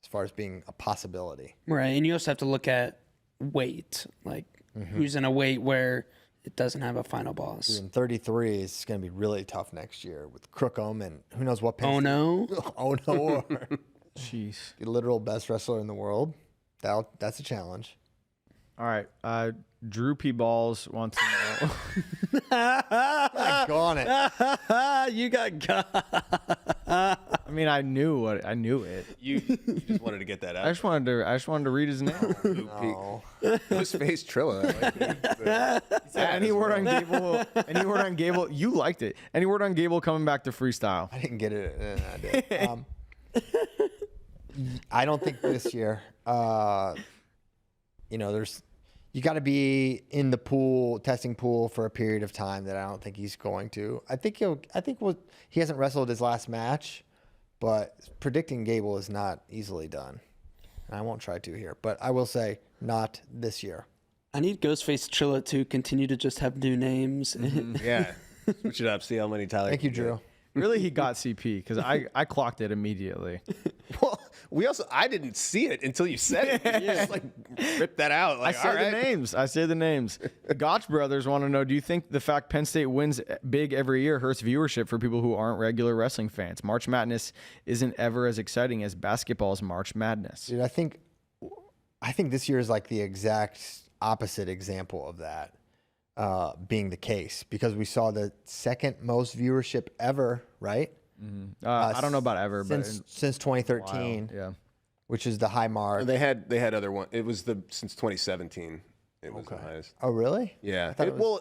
as far as being a possibility. Right. And you also have to look at weight. Like, who's in a weight where it doesn't have a final boss. And 33 is going to be really tough next year with Crookham and who knows what. Oh no! Oh no! Or Jeez. the literal best wrestler in the world. That's a challenge. All right. Drew P. Balls wants to know. Gone it. You got I mean, I knew it. You just wanted to get that I out. just wanted to read his name. No. Post-face Trilla. I like it. Any word on Gable? You liked it. Any word on Gable coming back to freestyle? I didn't get it. I did. I don't think this year. You got to be in the testing pool for a period of time that I don't think he's going to. He hasn't wrestled his last match, but predicting Gable is not easily done. I won't try to here, but I will say not this year. I need Ghostface Trilla to continue to just have new names. Yeah. Switch it up. See how many Tyler. Thank you, can Drew. Really, he got CP because I clocked it immediately. get. Well, I didn't see it until you said it. You just ripped that out. I say the names. The Gotch brothers want to know, do you think the fact Penn State wins big every year hurts viewership for people who aren't regular wrestling fans? March Madness isn't ever as exciting as basketball's March Madness. Dude, I think this year is like the exact opposite example of that being the case, because we saw the second most viewership ever, right? I don't know about ever, since 2013, yeah. which is the high mark. They had other one. It was since 2017. It was the highest. Oh, really? Yeah. Cable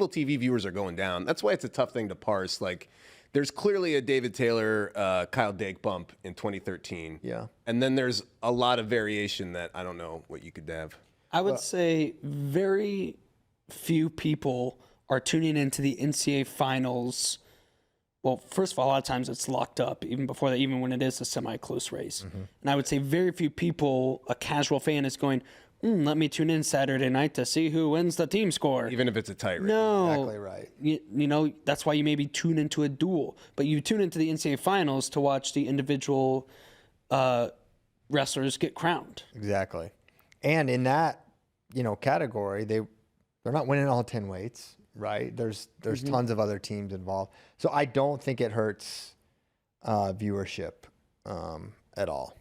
TV viewers are going down. That's why it's a tough thing to parse. Like, there's clearly a David Taylor, Kyle Dake bump in 2013. Yeah. And then there's a lot of variation that I don't know what you could have. I would say very few people are tuning into the NCAA finals. Well, first of all, a lot of times it's locked up even before that, even when it is a semi-close race. Mm-hmm. And I would say very few people, a casual fan, is going, let me tune in Saturday night to see who wins the team score. Even if it's a tight race. No. Exactly right. You know, that's why you maybe tune into a duel. But you tune into the NCAA finals to watch the individual wrestlers get crowned. Exactly. And in that, category, they're not winning all 10 weights, right? There's tons of other teams involved. So I don't think it hurts viewership at all.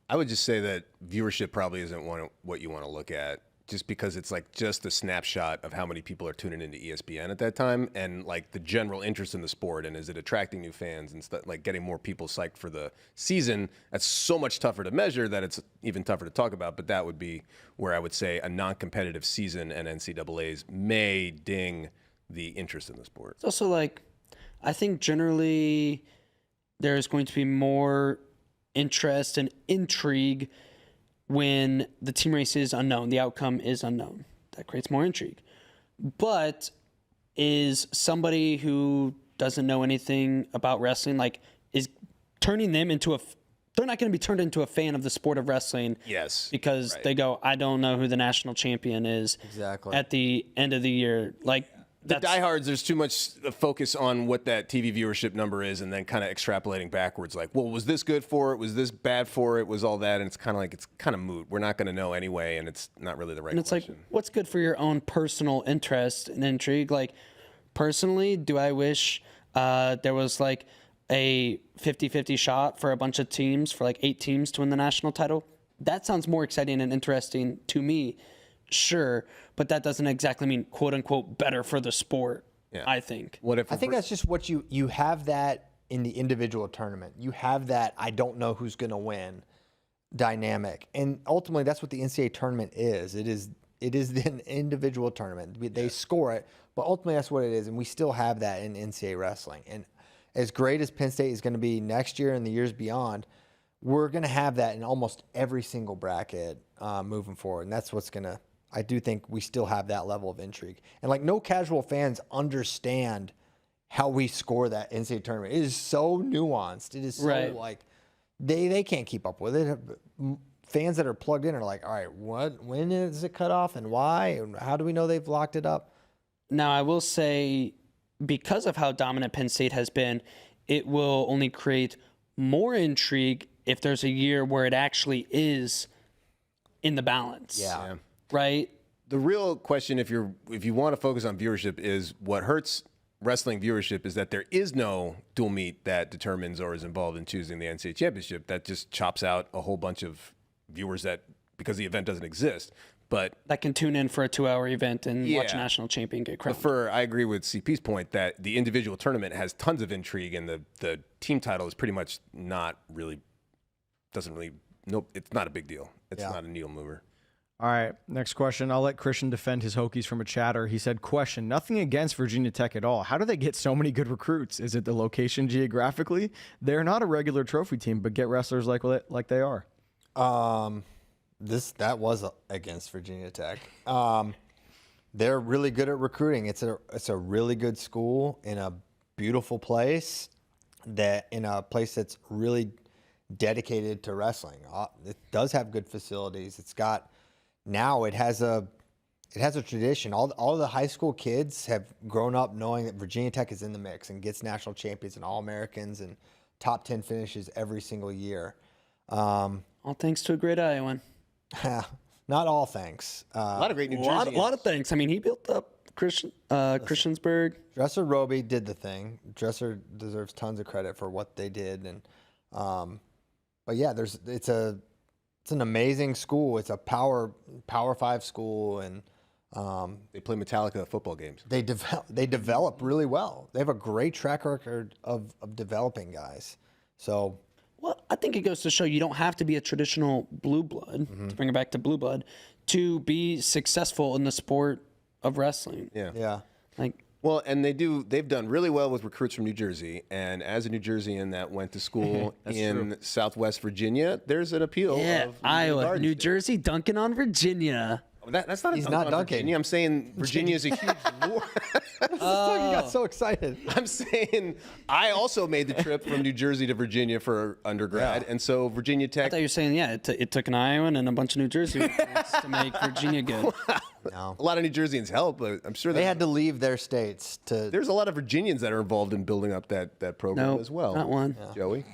I would just say that viewership probably isn't what you want to look at, just because it's like just a snapshot of how many people are tuning into ESPN at that time, and like the general interest in the sport, and is it attracting new fans and stuff, like getting more people psyched for the season. That's so much tougher to measure that it's even tougher to talk about, but that would be where I would say a non-competitive season and NCAAs may ding the interest in the sport. It's also like, I think generally there's going to be more interest and intrigue when the team race is unknown, the outcome is unknown. That creates more intrigue. But is somebody who doesn't know anything about wrestling, is turning them into they're not going to be turned into a fan of the sport of wrestling. Yes. Because they go, I don't know who the national champion is. Exactly. At the end of the year. The diehards, there's too much focus on what that TV viewership number is, and then kind of extrapolating backwards. Like, well, was this good for it? Was this bad for it? Was all that? And it's kind of moot. We're not going to know anyway, and it's not really the right question. Like, what's good for your own personal interest and intrigue? Like, personally, do I wish there was like a 50-50 shot for a bunch of teams, for like 8 teams to win the national title? That sounds more exciting and interesting to me. Sure, but that doesn't exactly mean "quote unquote" better for the sport. Yeah. I think. I think that's just what you have that in the individual tournament. You have that I don't know who's going to win dynamic, and ultimately that's what the NCAA tournament is. It is an individual tournament. They score it, but ultimately that's what it is, and we still have that in NCAA wrestling. And as great as Penn State is going to be next year and the years beyond, we're going to have that in almost every single bracket moving forward, and that's what's going to. I do think we still have that level of intrigue. And no casual fans understand how we score that NCAA tournament. It is so nuanced. It is so they can't keep up with it. Fans that are plugged in are like, all right, when is it cut off and why? And how do we know they've locked it up? Now, I will say, because of how dominant Penn State has been, it will only create more intrigue if there's a year where it actually is in the balance. Yeah. Right? The real question, if you want to focus on viewership, is what hurts wrestling viewership is that there is no dual meet that determines or is involved in choosing the NCAA championship. That just chops out a whole bunch of viewers that because the event doesn't exist. But that can tune in for a 2-hour event and watch a national champion get crowned. I agree with CP's point that the individual tournament has tons of intrigue, and the team title is pretty much it's not a big deal. It's not a needle mover. All right, next question. I'll let Christian defend his Hokies from a chatter. He said, question, nothing against Virginia Tech at all. How do they get so many good recruits? Is it the location geographically? They're not a regular trophy team, but get wrestlers like they are. That was against Virginia Tech. They're really good at recruiting. It's a really good school in a beautiful place, in a place that's really dedicated to wrestling. It does have good facilities. It has a tradition. All the high school kids have grown up knowing that Virginia Tech is in the mix and gets national champions and All-Americans and top 10 finishes every single year. All thanks to a great Iowan. Not all thanks. A lot of great New Jersey. A lot of thanks. I mean, he built up Christiansburg. Dresser Roby did the thing. Dresser deserves tons of credit for what they did, and but yeah, it's an amazing school. It's a Power 5 school, and they play Metallica football games. They develop really well. They have a great track record of developing guys. So. Well, I think it goes to show you don't have to be a traditional blue blood, to bring it back to blue blood, to be successful in the sport of wrestling. Yeah. Well, and they've done really well with recruits from New Jersey. And as a New Jerseyan that went to school in Southwest Virginia, there's an appeal. Yeah, Iowa, New Jersey, dunking on Virginia. That's not. He's not dunking. Virginia. I'm saying Virginia is a huge war. You got so excited. I'm saying I also made the trip from New Jersey to Virginia for undergrad, and so Virginia Tech. I thought you were saying, it took an Iowan and a bunch of New Jersey recruits to make Virginia good. No. A lot of New Jerseyans help, but I'm sure they had to leave their states to. There's a lot of Virginians that are involved in building up that program as well. Not one. Joey.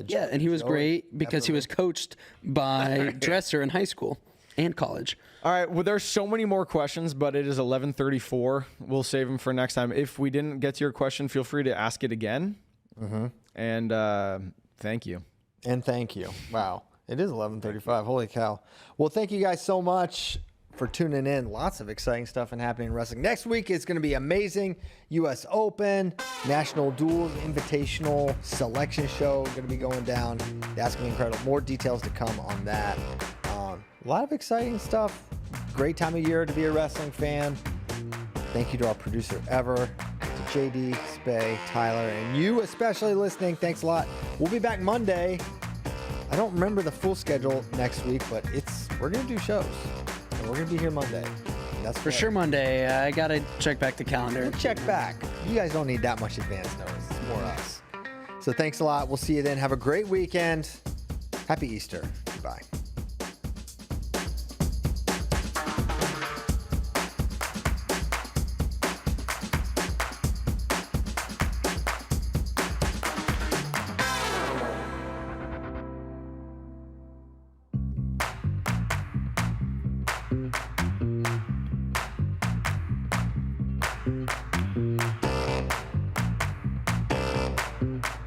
Yeah, and he was great because he was coached by Dresser in high school and college. All right, well, there's so many more questions, but it is 11:34. We'll save them for next time. If we didn't get to your question, feel free to ask it again. And thank you. And thank you. Wow. It is 11:35. Holy cow. Well, thank you guys so much for tuning in. Lots of exciting stuff and happening in wrestling. Next week is going to be amazing. U.S. Open, National Duels, Invitational Selection Show going to be going down. That's going to be incredible. More details to come on that. A lot of exciting stuff. Great time of year to be a wrestling fan. Thank you to our producer, Ever, to JD, Spay, Tyler, and you especially listening. Thanks a lot. We'll be back Monday. I don't remember the full schedule next week, but we're going to do shows. And we're going to be here Monday. That's For sure Monday. I got to check back the calendar. Check back. You guys don't need that much advance notice. It's more us. So thanks a lot. We'll see you then. Have a great weekend. Happy Easter. Goodbye.